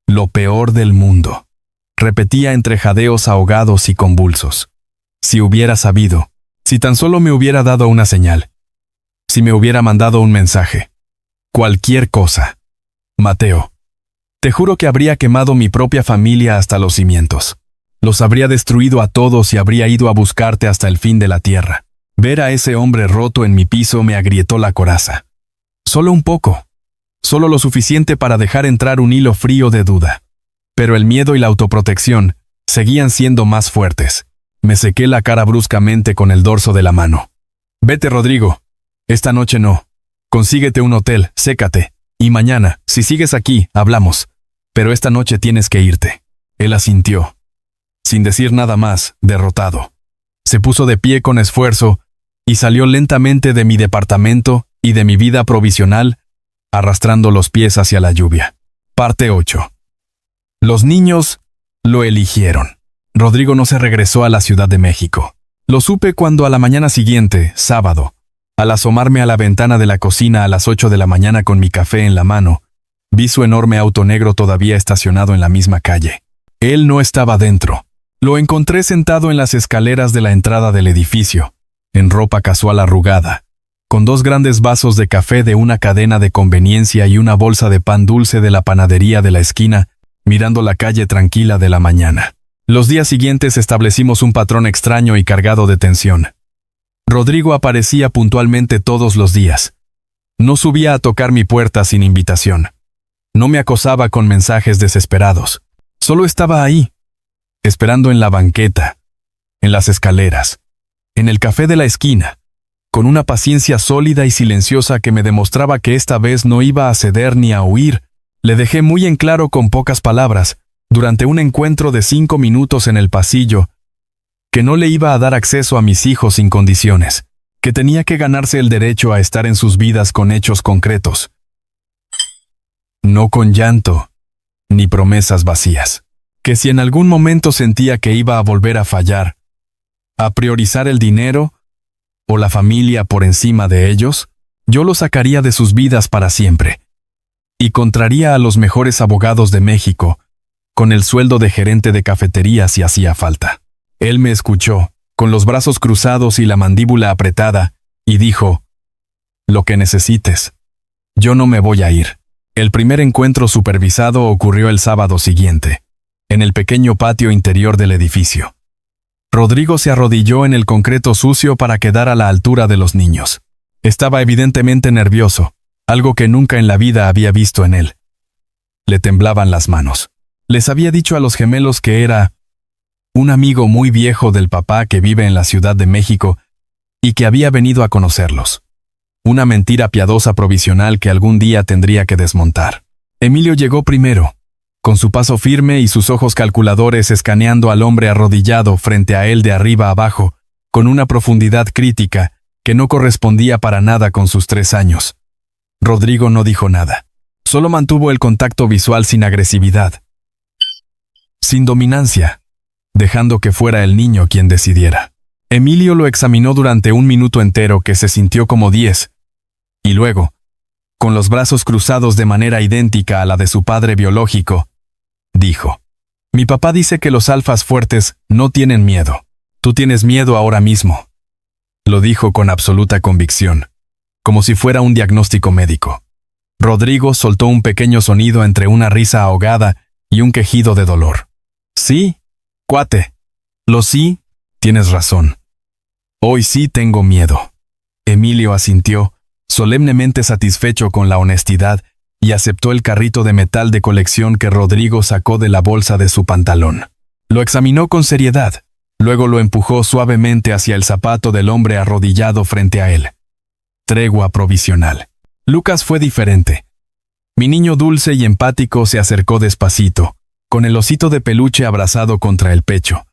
lo peor del mundo, repetía entre jadeos ahogados y convulsos. Si hubiera sabido, si tan solo me hubiera dado una señal, si me hubiera mandado un mensaje, cualquier cosa. Mateo, te juro que habría quemado mi propia familia hasta los cimientos. Los habría destruido a todos y habría ido a buscarte hasta el fin de la tierra. Ver a ese hombre roto en mi piso me agrietó la coraza. Solo un poco. Solo lo suficiente para dejar entrar un hilo frío de duda. Pero el miedo y la autoprotección seguían siendo más fuertes. Me sequé la cara bruscamente con el dorso de la mano. Vete, Rodrigo. Esta noche no. Consíguete un hotel, sécate. Y mañana, si sigues aquí, hablamos. Pero esta noche tienes que irte. Él asintió. Sin decir nada más, derrotado. Se puso de pie con esfuerzo y salió lentamente de mi departamento y de mi vida provisional, arrastrando los pies hacia la lluvia. Parte 8. Los niños lo eligieron. Rodrigo no se regresó a la Ciudad de México. Lo supe cuando a la mañana siguiente, sábado, al asomarme a la ventana de la cocina a las 8 de la mañana con mi café en la mano, vi su enorme auto negro todavía estacionado en la misma calle. Él no estaba dentro. Lo encontré sentado en las escaleras de la entrada del edificio, en ropa casual arrugada, con 2 grandes vasos de café de una cadena de conveniencia y una bolsa de pan dulce de la panadería de la esquina, mirando la calle tranquila de la mañana. Los días siguientes establecimos un patrón extraño y cargado de tensión. Rodrigo aparecía puntualmente todos los días. No subía a tocar mi puerta sin invitación. No me acosaba con mensajes desesperados. Solo estaba ahí, esperando en la banqueta, en las escaleras, en el café de la esquina, con una paciencia sólida y silenciosa que me demostraba que esta vez no iba a ceder ni a huir. Le dejé muy en claro con pocas palabras, durante un encuentro de 5 minutos en el pasillo, que no le iba a dar acceso a mis hijos sin condiciones, que tenía que ganarse el derecho a estar en sus vidas con hechos concretos, no con llanto, ni promesas vacías, que si en algún momento sentía que iba a volver a fallar, a priorizar el dinero o la familia por encima de ellos, yo lo sacaría de sus vidas para siempre, y contraría a los mejores abogados de México, con el sueldo de gerente de cafetería si hacía falta. Él me escuchó, con los brazos cruzados y la mandíbula apretada, y dijo: «Lo que necesites. Yo no me voy a ir». El primer encuentro supervisado ocurrió el sábado siguiente, en el pequeño patio interior del edificio. Rodrigo se arrodilló en el concreto sucio para quedar a la altura de los niños. Estaba evidentemente nervioso, algo que nunca en la vida había visto en él. Le temblaban las manos. Les había dicho a los gemelos que era un amigo muy viejo del papá que vive en la Ciudad de México y que había venido a conocerlos. Una mentira piadosa provisional que algún día tendría que desmontar. Emilio llegó primero, con su paso firme y sus ojos calculadores escaneando al hombre arrodillado frente a él de arriba abajo, con una profundidad crítica que no correspondía para nada con sus 3 años. Rodrigo no dijo nada. Solo mantuvo el contacto visual sin agresividad, sin dominancia, dejando que fuera el niño quien decidiera. Emilio lo examinó durante 1 minuto entero, que se sintió como 10, y luego, con los brazos cruzados de manera idéntica a la de su padre biológico, dijo: «Mi papá dice que los alfas fuertes no tienen miedo. Tú tienes miedo ahora mismo». Lo dijo con absoluta convicción, como si fuera un diagnóstico médico. Rodrigo soltó un pequeño sonido entre una risa ahogada y un quejido de dolor. «Sí, cuate. Sí, tienes razón. Hoy sí tengo miedo». Emilio asintió, solemnemente satisfecho con la honestidad, y aceptó el carrito de metal de colección que Rodrigo sacó de la bolsa de su pantalón. Lo examinó con seriedad, luego lo empujó suavemente hacia el zapato del hombre arrodillado frente a él. Tregua provisional. Lucas fue diferente. Mi niño dulce y empático se acercó despacito, con el osito de peluche abrazado contra el pecho,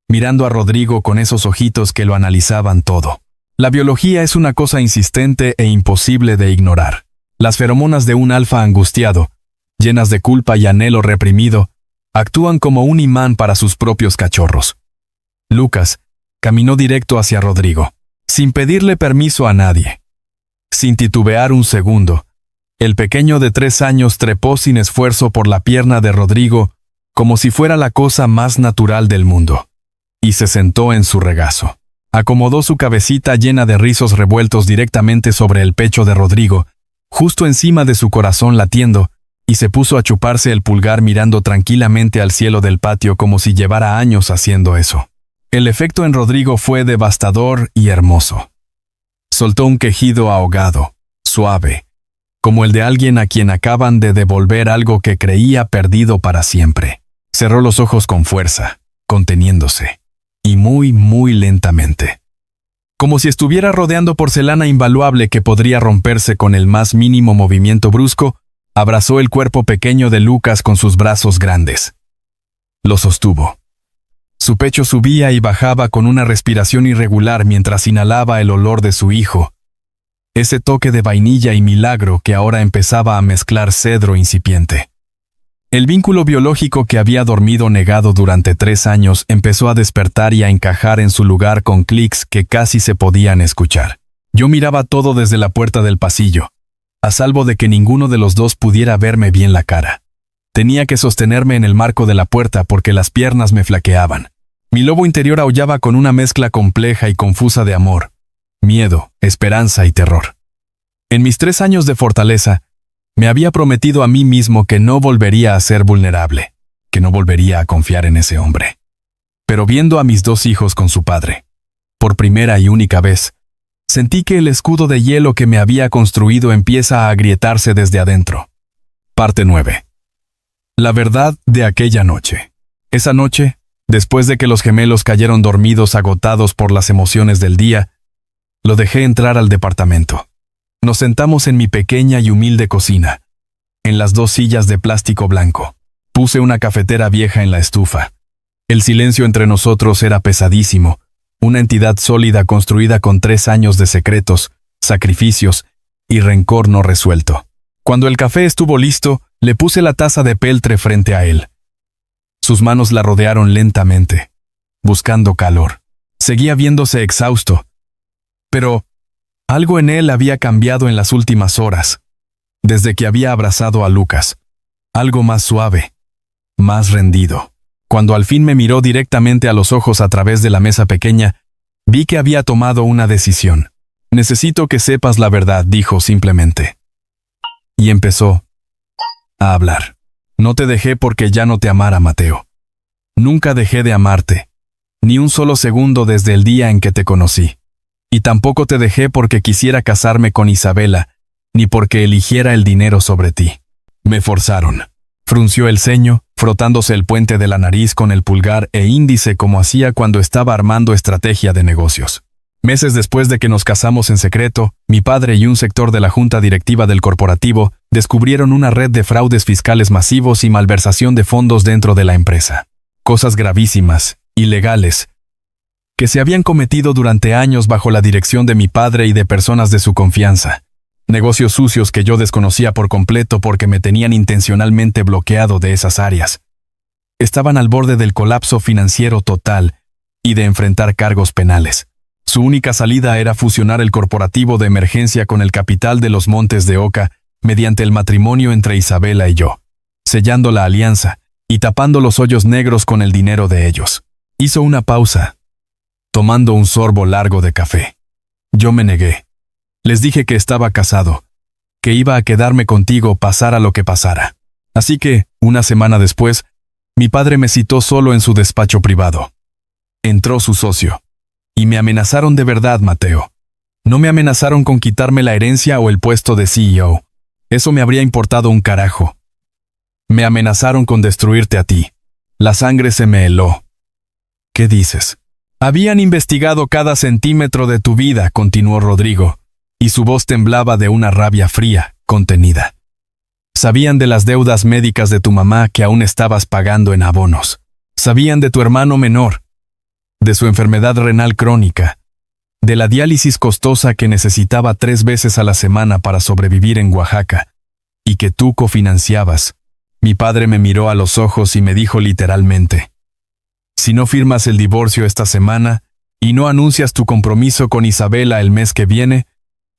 mirando a Rodrigo con esos ojitos que lo analizaban todo. La biología es una cosa insistente e imposible de ignorar. Las feromonas de un alfa angustiado, llenas de culpa y anhelo reprimido, actúan como un imán para sus propios cachorros. Lucas caminó directo hacia Rodrigo, sin pedirle permiso a nadie. Sin titubear un segundo, el pequeño de 3 años trepó sin esfuerzo por la pierna de Rodrigo, como si fuera la cosa más natural del mundo, y se sentó en su regazo. Acomodó su cabecita llena de rizos revueltos directamente sobre el pecho de Rodrigo, justo encima de su corazón latiendo, y se puso a chuparse el pulgar mirando tranquilamente al cielo del patio como si llevara años haciendo eso. El efecto en Rodrigo fue devastador y hermoso. Soltó un quejido ahogado, suave, como el de alguien a quien acaban de devolver algo que creía perdido para siempre. Cerró los ojos con fuerza, conteniéndose, y muy, muy lentamente. Como si estuviera rodeando porcelana invaluable que podría romperse con el más mínimo movimiento brusco, abrazó el cuerpo pequeño de Lucas con sus brazos grandes. Lo sostuvo. Su pecho subía y bajaba con una respiración irregular mientras inhalaba el olor de su hijo, ese toque de vainilla y milagro que ahora empezaba a mezclar cedro incipiente. El vínculo biológico que había dormido negado durante 3 años empezó a despertar y a encajar en su lugar con clics que casi se podían escuchar. Yo miraba todo desde la puerta del pasillo, a salvo de que ninguno de los dos pudiera verme bien la cara. Tenía que sostenerme en el marco de la puerta porque las piernas me flaqueaban. Mi lobo interior aullaba con una mezcla compleja y confusa de amor, miedo, esperanza y terror. En mis 3 años de fortaleza, me había prometido a mí mismo que no volvería a ser vulnerable, que no volvería a confiar en ese hombre. Pero viendo a mis 2 hijos con su padre, por primera y única vez, sentí que el escudo de hielo que me había construido empieza a agrietarse desde adentro. Parte 9. La verdad de aquella noche. Esa noche, después de que los gemelos cayeron dormidos agotados por las emociones del día, lo dejé entrar al departamento. Nos sentamos en mi pequeña y humilde cocina, en las 2 sillas de plástico blanco. Puse una cafetera vieja en la estufa. El silencio entre nosotros era pesadísimo, una entidad sólida construida con 3 años de secretos, sacrificios y rencor no resuelto. Cuando el café estuvo listo, le puse la taza de peltre frente a él. Sus manos la rodearon lentamente, buscando calor. Seguía viéndose exhausto, pero algo en él había cambiado en las últimas horas, desde que había abrazado a Lucas. Algo más suave, más rendido. Cuando al fin me miró directamente a los ojos a través de la mesa pequeña, vi que había tomado una decisión. «Necesito que sepas la verdad», dijo simplemente. Y empezó a hablar. «No te dejé porque ya no te amara, Mateo. Nunca dejé de amarte, ni un solo segundo desde el día en que te conocí. Y tampoco te dejé porque quisiera casarme con Isabela, ni porque eligiera el dinero sobre ti. Me forzaron». Frunció el ceño, frotándose el puente de la nariz con el pulgar e índice como hacía cuando estaba armando estrategia de negocios. Meses después de que nos casamos en secreto, mi padre y un sector de la junta directiva del corporativo descubrieron una red de fraudes fiscales masivos y malversación de fondos dentro de la empresa. Cosas gravísimas, ilegales, que se habían cometido durante años bajo la dirección de mi padre y de personas de su confianza. Negocios sucios que yo desconocía por completo porque me tenían intencionalmente bloqueado de esas áreas. Estaban al borde del colapso financiero total y de enfrentar cargos penales. Su única salida era fusionar el corporativo de emergencia con el capital de los Montes de Oca mediante el matrimonio entre Isabela y yo, sellando la alianza y tapando los hoyos negros con el dinero de ellos. Hizo una pausa, tomando un sorbo largo de café. Yo me negué. Les dije que estaba casado, que iba a quedarme contigo pasara lo que pasara. Así que, una semana después, mi padre me citó solo en su despacho privado. Entró su socio. Y me amenazaron de verdad, Mateo. No me amenazaron con quitarme la herencia o el puesto de CEO. Eso me habría importado un carajo. Me amenazaron con destruirte a ti. La sangre se me heló. ¿Qué dices? Habían investigado cada centímetro de tu vida, continuó Rodrigo, y su voz temblaba de una rabia fría, contenida. Sabían de las deudas médicas de tu mamá que aún estabas pagando en abonos. Sabían de tu hermano menor, de su enfermedad renal crónica, de la diálisis costosa que necesitaba 3 veces a la semana para sobrevivir en Oaxaca, y que tú cofinanciabas. Mi padre me miró a los ojos y me dijo literalmente: si no firmas el divorcio esta semana y no anuncias tu compromiso con Isabela el mes que viene,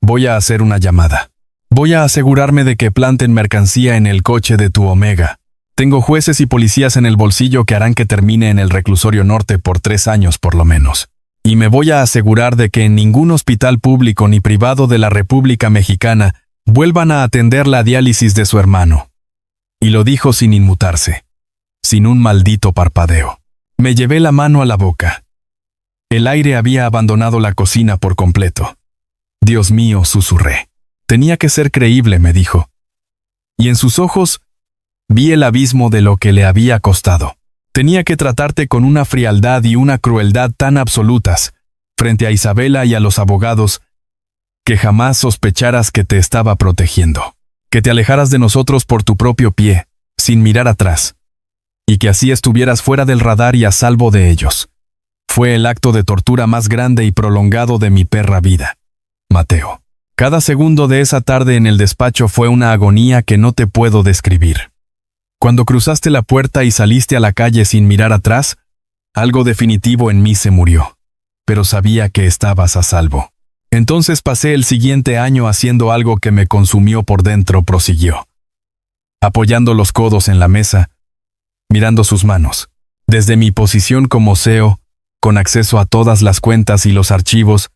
voy a hacer una llamada. Voy a asegurarme de que planten mercancía en el coche de tu Omega. Tengo jueces y policías en el bolsillo que harán que termine en el reclusorio norte por 3 años por lo menos. Y me voy a asegurar de que en ningún hospital público ni privado de la República Mexicana vuelvan a atender la diálisis de su hermano. Y lo dijo sin inmutarse, sin un maldito parpadeo. Me llevé la mano a la boca. El aire había abandonado la cocina por completo. Dios mío, susurré. Tenía que ser creíble, me dijo. Y en sus ojos vi el abismo de lo que le había costado. Tenía que tratarte con una frialdad y una crueldad tan absolutas, frente a Isabela y a los abogados, que jamás sospecharas que te estaba protegiendo. Que te alejaras de nosotros por tu propio pie, sin mirar atrás. Y que así estuvieras fuera del radar y a salvo de ellos. Fue el acto de tortura más grande y prolongado de mi perra vida, Mateo. Cada segundo de esa tarde en el despacho fue una agonía que no te puedo describir. Cuando cruzaste la puerta y saliste a la calle sin mirar atrás, algo definitivo en mí se murió. Pero sabía que estabas a salvo. Entonces pasé el siguiente año haciendo algo que me consumió por dentro, prosiguió. Apoyando los codos en la mesa, mirando sus manos. Desde mi posición como CEO, con acceso a todas las cuentas y los archivos,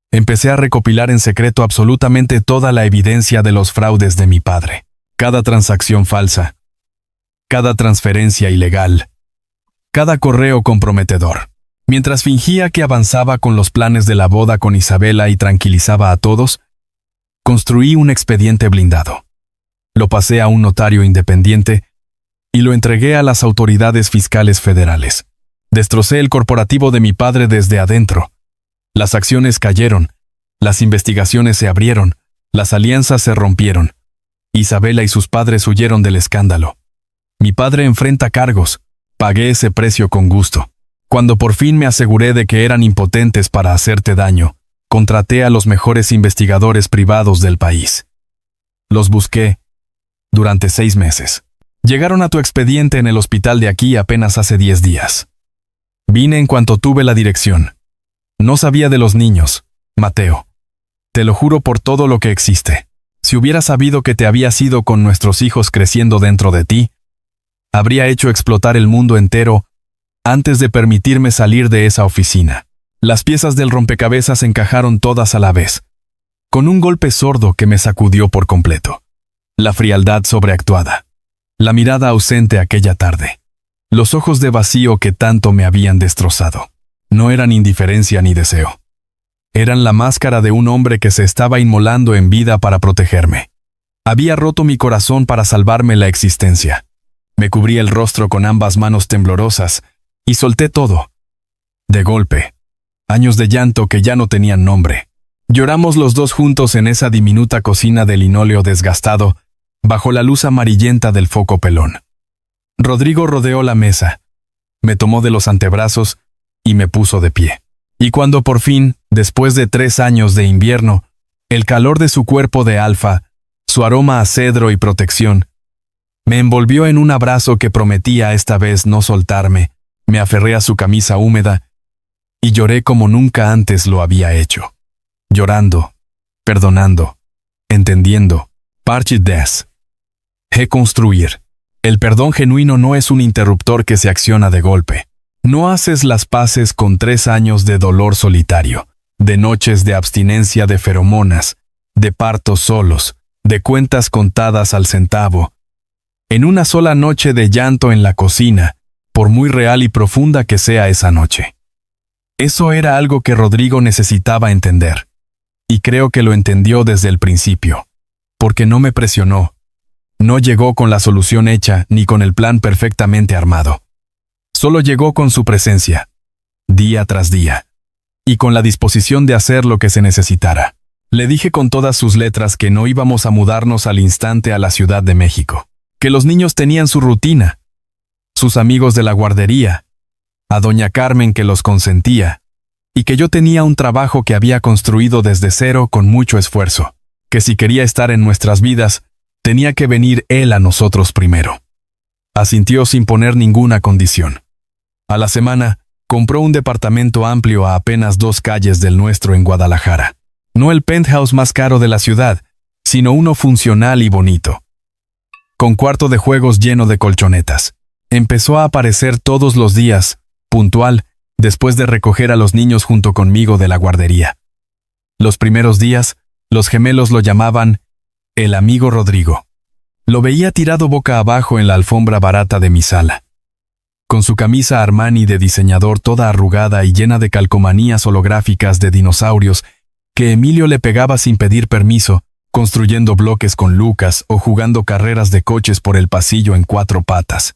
empecé a recopilar en secreto absolutamente toda la evidencia de los fraudes de mi padre. Cada transacción falsa, cada transferencia ilegal, cada correo comprometedor. Mientras fingía que avanzaba con los planes de la boda con Isabela y tranquilizaba a todos, construí un expediente blindado. Lo pasé a un notario independiente y lo entregué a las autoridades fiscales federales. Destrocé el corporativo de mi padre desde adentro. Las acciones cayeron, las investigaciones se abrieron, las alianzas se rompieron. Isabela y sus padres huyeron del escándalo. Mi padre enfrenta cargos. Pagué ese precio con gusto. Cuando por fin me aseguré de que eran impotentes para hacerte daño, contraté a los mejores investigadores privados del país. Los busqué durante 6 meses. Llegaron a tu expediente en el hospital de aquí apenas hace 10 días. Vine en cuanto tuve la dirección. No sabía de los niños, Mateo. Te lo juro por todo lo que existe. Si hubiera sabido que te habías ido con nuestros hijos creciendo dentro de ti, habría hecho explotar el mundo entero antes de permitirme salir de esa oficina. Las piezas del rompecabezas encajaron todas a la vez, con un golpe sordo que me sacudió por completo. La frialdad sobreactuada. La mirada ausente aquella tarde. Los ojos de vacío que tanto me habían destrozado. No eran indiferencia ni deseo. Eran la máscara de un hombre que se estaba inmolando en vida para protegerme. Había roto mi corazón para salvarme la existencia. Me cubrí el rostro con ambas manos temblorosas y solté todo. De golpe. Años de llanto que ya no tenían nombre. Lloramos los dos juntos en esa diminuta cocina de linóleo desgastado, bajo la luz amarillenta del foco pelón. Rodrigo rodeó la mesa, me tomó de los antebrazos y me puso de pie. Y cuando por fin, después de 3 años de invierno, el calor de su cuerpo de alfa, su aroma a cedro y protección, me envolvió en un abrazo que prometía esta vez no soltarme, me aferré a su camisa húmeda y lloré como nunca antes lo había hecho. Llorando, perdonando, entendiendo. Parchit des. Construir. El perdón genuino no es un interruptor que se acciona de golpe. No haces las paces con 3 años de dolor solitario, de noches de abstinencia de feromonas, de partos solos, de cuentas contadas al centavo. En una sola noche de llanto en la cocina, por muy real y profunda que sea esa noche. Eso era algo que Rodrigo necesitaba entender. Y creo que lo entendió desde el principio. Porque no me presionó. No llegó con la solución hecha ni con el plan perfectamente armado. Solo llegó con su presencia, día tras día, y con la disposición de hacer lo que se necesitara. Le dije con todas sus letras que no íbamos a mudarnos al instante a la Ciudad de México, que los niños tenían su rutina, sus amigos de la guardería, a doña Carmen que los consentía, y que yo tenía un trabajo que había construido desde cero con mucho esfuerzo, que si quería estar en nuestras vidas, tenía que venir él a nosotros primero. Asintió sin poner ninguna condición. A la semana, compró un departamento amplio a apenas 2 calles del nuestro en Guadalajara. No el penthouse más caro de la ciudad, sino uno funcional y bonito. Con cuarto de juegos lleno de colchonetas. Empezó a aparecer todos los días, puntual, después de recoger a los niños junto conmigo de la guardería. Los primeros días, los gemelos lo llamaban el amigo Rodrigo. Lo veía tirado boca abajo en la alfombra barata de mi sala, con su camisa Armani de diseñador toda arrugada y llena de calcomanías holográficas de dinosaurios que Emilio le pegaba sin pedir permiso, construyendo bloques con Lucas o jugando carreras de coches por el pasillo en 4 patas.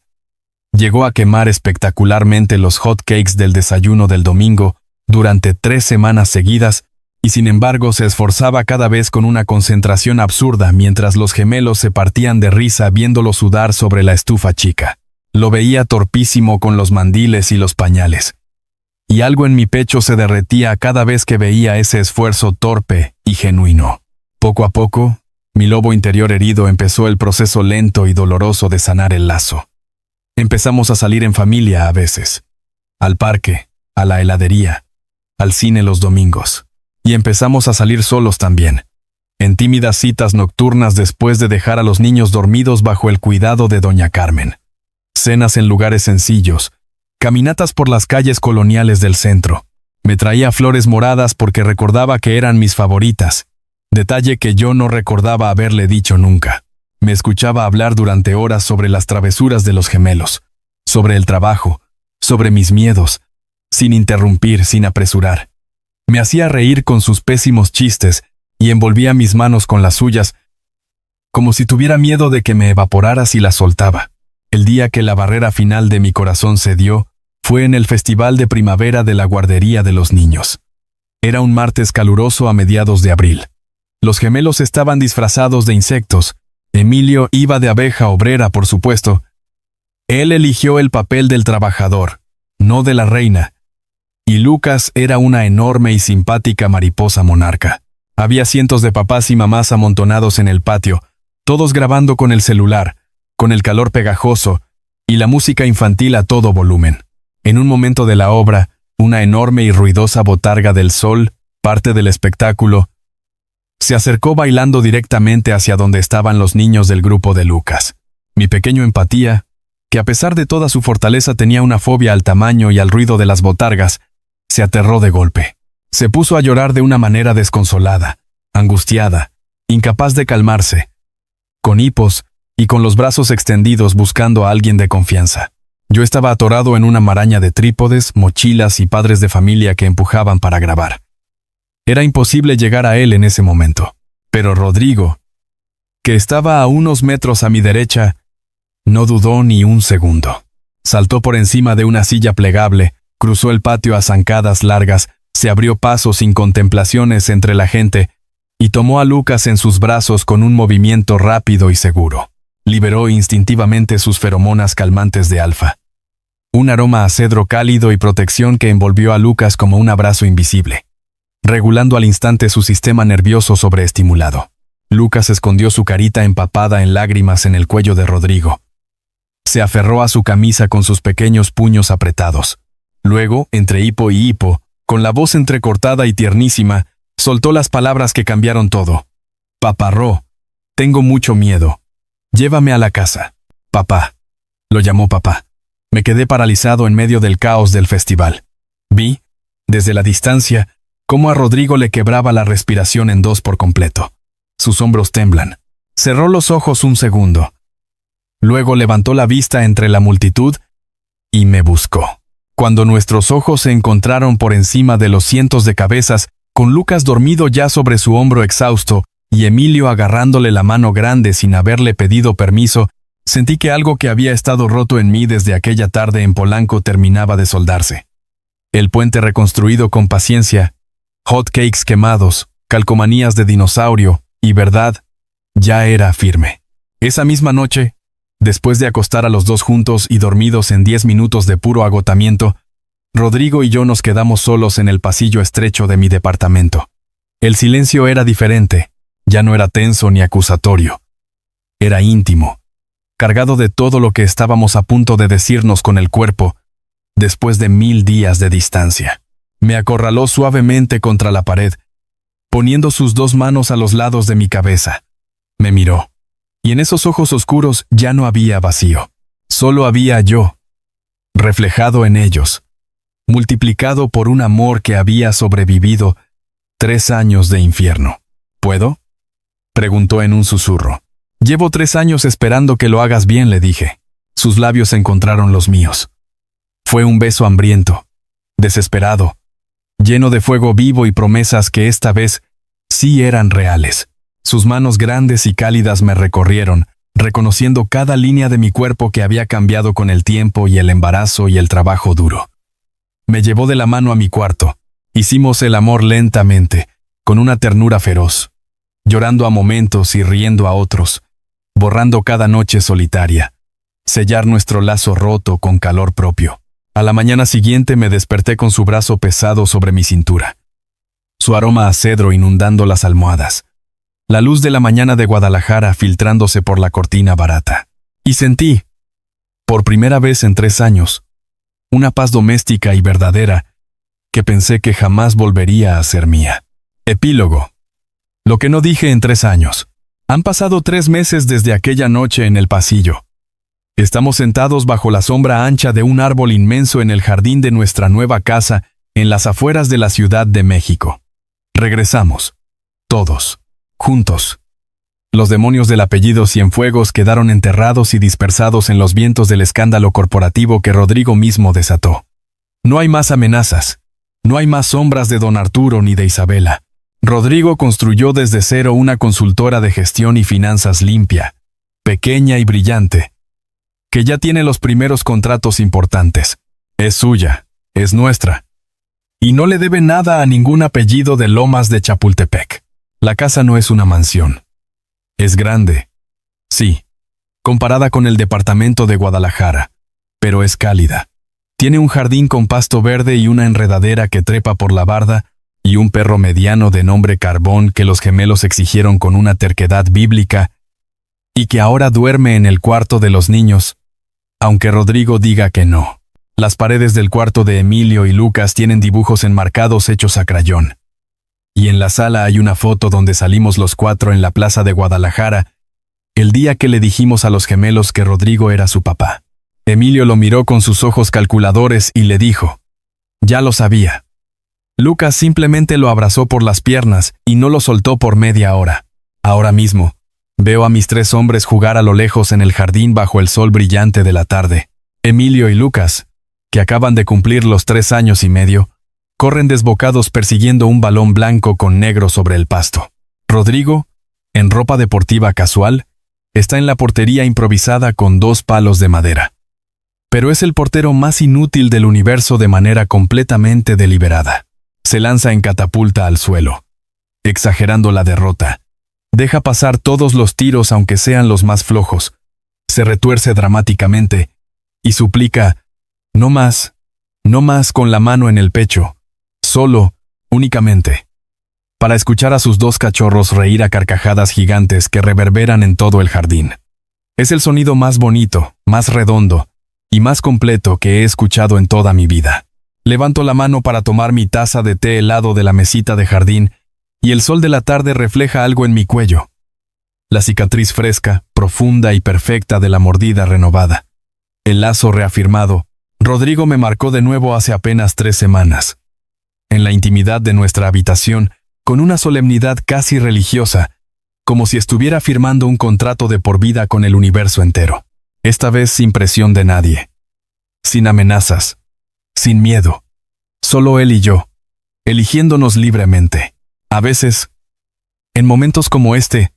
Llegó a quemar espectacularmente los hot cakes del desayuno del domingo durante 3 semanas seguidas y sin embargo se esforzaba cada vez con una concentración absurda mientras los gemelos se partían de risa viéndolo sudar sobre la estufa chica. Lo veía torpísimo con los mandiles y los pañales. Y algo en mi pecho se derretía cada vez que veía ese esfuerzo torpe y genuino. Poco a poco, mi lobo interior herido empezó el proceso lento y doloroso de sanar el lazo. Empezamos a salir en familia a veces. Al parque, a la heladería, al cine los domingos. Y empezamos a salir solos también. En tímidas citas nocturnas después de dejar a los niños dormidos bajo el cuidado de doña Carmen. Cenas en lugares sencillos, caminatas por las calles coloniales del centro. Me traía flores moradas porque recordaba que eran mis favoritas, detalle que yo no recordaba haberle dicho nunca. Me escuchaba hablar durante horas sobre las travesuras de los gemelos, sobre el trabajo, sobre mis miedos, sin interrumpir, sin apresurar. Me hacía reír con sus pésimos chistes y envolvía mis manos con las suyas, como si tuviera miedo de que me evaporara si las soltaba. El día que la barrera final de mi corazón cedió fue en el festival de primavera de la guardería de los niños. Era un martes caluroso a mediados de abril. Los gemelos estaban disfrazados de insectos. Emilio iba de abeja obrera, por supuesto. Él eligió el papel del trabajador, no de la reina. Y Lucas era una enorme y simpática mariposa monarca. Había cientos de papás y mamás amontonados en el patio, todos grabando con el celular, con el calor pegajoso y la música infantil a todo volumen. En un momento de la obra, una enorme y ruidosa botarga del sol, parte del espectáculo, se acercó bailando directamente hacia donde estaban los niños del grupo de Lucas. Mi pequeño Empatía, que a pesar de toda su fortaleza tenía una fobia al tamaño y al ruido de las botargas, se aterró de golpe. Se puso a llorar de una manera desconsolada, angustiada, incapaz de calmarse, con hipos y con los brazos extendidos buscando a alguien de confianza. Yo estaba atorado en una maraña de trípodes, mochilas y padres de familia que empujaban para grabar. Era imposible llegar a él en ese momento. Pero Rodrigo, que estaba a unos metros a mi derecha, no dudó ni un segundo. Saltó por encima de una silla plegable, cruzó el patio a zancadas largas, se abrió paso sin contemplaciones entre la gente y tomó a Lucas en sus brazos con un movimiento rápido y seguro. Liberó instintivamente sus feromonas calmantes de alfa. un aroma a cedro cálido y protección que envolvió a Lucas como un abrazo invisible, regulando al instante su sistema nervioso sobreestimulado. Lucas escondió su carita empapada en lágrimas en el cuello de Rodrigo. Se aferró a su camisa con sus pequeños puños apretados. Luego, entre hipo y hipo, con la voz entrecortada y tiernísima, soltó las palabras que cambiaron todo. «Paparró, tengo mucho miedo. Llévame a la casa». «Papá». Lo llamó papá. Me quedé paralizado en medio del caos del festival. Vi, desde la distancia, cómo a Rodrigo le quebraba la respiración en dos por completo. Sus hombros temblan. Cerró los ojos un segundo. Luego levantó la vista entre la multitud y me buscó. Cuando nuestros ojos se encontraron por encima de los cientos de cabezas, con Lucas dormido ya sobre su hombro exhausto y Emilio agarrándole la mano grande sin haberle pedido permiso, sentí que algo que había estado roto en mí desde aquella tarde en Polanco terminaba de soldarse. El puente reconstruido con paciencia, hot cakes quemados, calcomanías de dinosaurio y verdad, ya era firme. Esa misma noche, después de acostar a los dos juntos y dormidos en 10 minutos de puro agotamiento, Rodrigo y yo nos quedamos solos en el pasillo estrecho de mi departamento. El silencio era diferente, ya no era tenso ni acusatorio. Era íntimo, cargado de todo lo que estábamos a punto de decirnos con el cuerpo, después de 1000 días de distancia. Me acorraló suavemente contra la pared, poniendo sus dos manos a los lados de mi cabeza. Me miró, y en esos ojos oscuros ya no había vacío. Solo había yo, reflejado en ellos, multiplicado por un amor que había sobrevivido 3 años de infierno. ¿Puedo?, preguntó en un susurro. Llevo 3 años esperando que lo hagas bien, le dije. Sus labios encontraron los míos. Fue un beso hambriento, desesperado, lleno de fuego vivo y promesas que esta vez sí eran reales. Sus manos grandes y cálidas me recorrieron, reconociendo cada línea de mi cuerpo que había cambiado con el tiempo y el embarazo y el trabajo duro. Me llevó de la mano a mi cuarto. Hicimos el amor lentamente, con una ternura feroz, llorando a momentos y riendo a otros, borrando cada noche solitaria, sellar nuestro lazo roto con calor propio. A la mañana siguiente me desperté con su brazo pesado sobre mi cintura, su aroma a cedro inundando las almohadas, la luz de la mañana de Guadalajara filtrándose por la cortina barata. Y sentí, por primera vez en 3 años, una paz doméstica y verdadera que pensé que jamás volvería a ser mía. Epílogo. Lo que no dije en 3 años. Han pasado 3 meses desde aquella noche en el pasillo. Estamos sentados bajo la sombra ancha de un árbol inmenso en el jardín de nuestra nueva casa en las afueras de la Ciudad de México. Regresamos. Todos. Juntos. Los demonios del apellido Cienfuegos quedaron enterrados y dispersados en los vientos del escándalo corporativo que Rodrigo mismo desató. No hay más amenazas. No hay más sombras de don Arturo ni de Isabela. Rodrigo construyó desde cero una consultora de gestión y finanzas limpia, pequeña y brillante, que ya tiene los primeros contratos importantes. Es suya, es nuestra. Y no le debe nada a ningún apellido de Lomas de Chapultepec. La casa no es una mansión. Es grande, sí, comparada con el departamento de Guadalajara, pero es cálida. Tiene un jardín con pasto verde y una enredadera que trepa por la barda y un perro mediano de nombre Carbón que los gemelos exigieron con una terquedad bíblica y que ahora duerme en el cuarto de los niños, aunque Rodrigo diga que no. Las paredes del cuarto de Emilio y Lucas tienen dibujos enmarcados hechos a crayón. Y en la sala hay una foto donde salimos los 4 en la plaza de Guadalajara, el día que le dijimos a los gemelos que Rodrigo era su papá. Emilio lo miró con sus ojos calculadores y le dijo, «Ya lo sabía». Lucas simplemente lo abrazó por las piernas y no lo soltó por media hora. Ahora mismo, veo a mis 3 hombres jugar a lo lejos en el jardín bajo el sol brillante de la tarde. Emilio y Lucas, que acaban de cumplir los 3 años y medio, corren desbocados persiguiendo un balón blanco con negro sobre el pasto. Rodrigo, en ropa deportiva casual, está en la portería improvisada con 2 palos de madera. Pero es el portero más inútil del universo de manera completamente deliberada. Se lanza en catapulta al suelo, exagerando la derrota. Deja pasar todos los tiros aunque sean los más flojos. Se retuerce dramáticamente y suplica, No más, no más con la mano en el pecho, solo, únicamente, para escuchar a sus dos cachorros reír a carcajadas gigantes que reverberan en todo el jardín. Es el sonido más bonito, más redondo y más completo que he escuchado en toda mi vida. Levanto la mano para tomar mi taza de té helado de la mesita de jardín y el sol de la tarde refleja algo en mi cuello. La cicatriz fresca, profunda y perfecta de la mordida renovada. El lazo reafirmado. Rodrigo me marcó de nuevo hace apenas 3 semanas. En la intimidad de nuestra habitación, con una solemnidad casi religiosa, como si estuviera firmando un contrato de por vida con el universo entero. Esta vez sin presión de nadie. Sin amenazas. Sin miedo. Solo él y yo, eligiéndonos libremente. A veces, en momentos como este,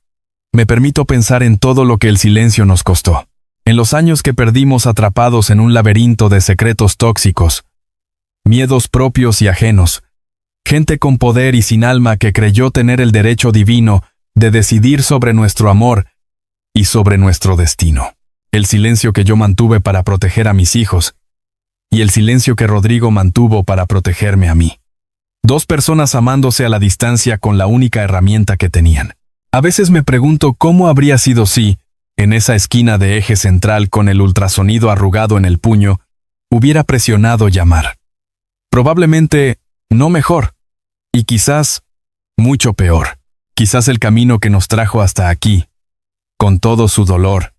me permito pensar en todo lo que el silencio nos costó. En los años que perdimos atrapados en un laberinto de secretos tóxicos, miedos propios y ajenos, gente con poder y sin alma que creyó tener el derecho divino de decidir sobre nuestro amor y sobre nuestro destino. El silencio que yo mantuve para proteger a mis hijos y el silencio que Rodrigo mantuvo para protegerme a mí. 2 personas amándose a la distancia con la única herramienta que tenían. A veces me pregunto cómo habría sido si, en esa esquina de eje central con el ultrasonido arrugado en el puño, hubiera presionado llamar. Probablemente no mejor, y quizás mucho peor. Quizás el camino que nos trajo hasta aquí, con todo su dolor,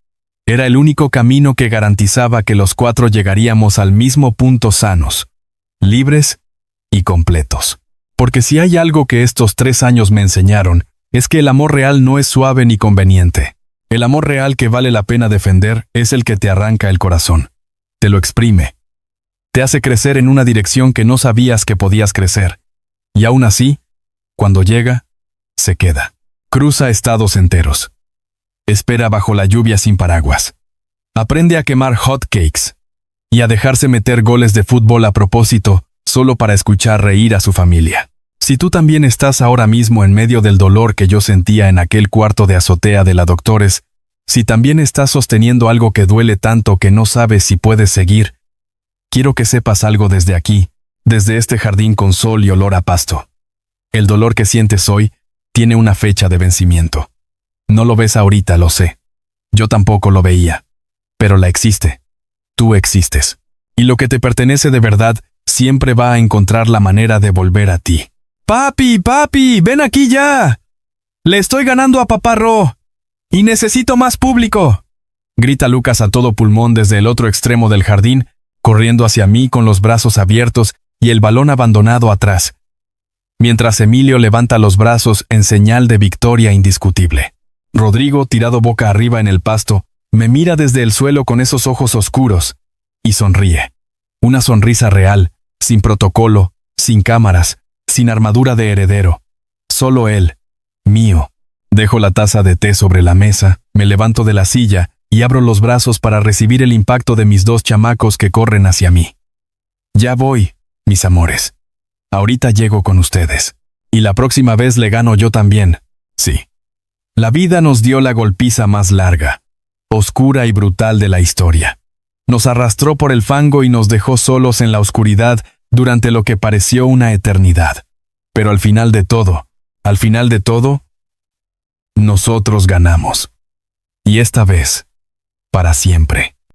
era el único camino que garantizaba que los 4 llegaríamos al mismo punto sanos, libres y completos. Porque si hay algo que estos 3 años me enseñaron, es que el amor real no es suave ni conveniente. El amor real que vale la pena defender es el que te arranca el corazón, te lo exprime, te hace crecer en una dirección que no sabías que podías crecer, y aún así, cuando llega, se queda. Cruza estados enteros. Espera bajo la lluvia sin paraguas. Aprende a quemar hot cakes y a dejarse meter goles de fútbol a propósito, solo para escuchar reír a su familia. Si tú también estás ahora mismo en medio del dolor que yo sentía en aquel cuarto de azotea de la Doctores, si también estás sosteniendo algo que duele tanto que no sabes si puedes seguir, quiero que sepas algo desde aquí, desde este jardín con sol y olor a pasto. El dolor que sientes hoy tiene una fecha de vencimiento. No lo ves ahorita, lo sé. Yo tampoco lo veía. Pero la existe. Tú existes. Y lo que te pertenece de verdad siempre va a encontrar la manera de volver a ti. ¡Papi, papi, ven aquí ya! ¡Le estoy ganando a Papá Ro! ¡Y necesito más público!, grita Lucas a todo pulmón desde el otro extremo del jardín, corriendo hacia mí con los brazos abiertos y el balón abandonado atrás, mientras Emilio levanta los brazos en señal de victoria indiscutible. Rodrigo, tirado boca arriba en el pasto, me mira desde el suelo con esos ojos oscuros y sonríe. Una sonrisa real, sin protocolo, sin cámaras, sin armadura de heredero. Solo él, mío. Dejo la taza de té sobre la mesa, me levanto de la silla y abro los brazos para recibir el impacto de mis 2 chamacos que corren hacia mí. Ya voy, mis amores. Ahorita llego con ustedes. Y la próxima vez le gano yo también. Sí. La vida nos dio la golpiza más larga, oscura y brutal de la historia. Nos arrastró por el fango y nos dejó solos en la oscuridad durante lo que pareció una eternidad. Pero al final de todo, nosotros ganamos. Y esta vez, para siempre.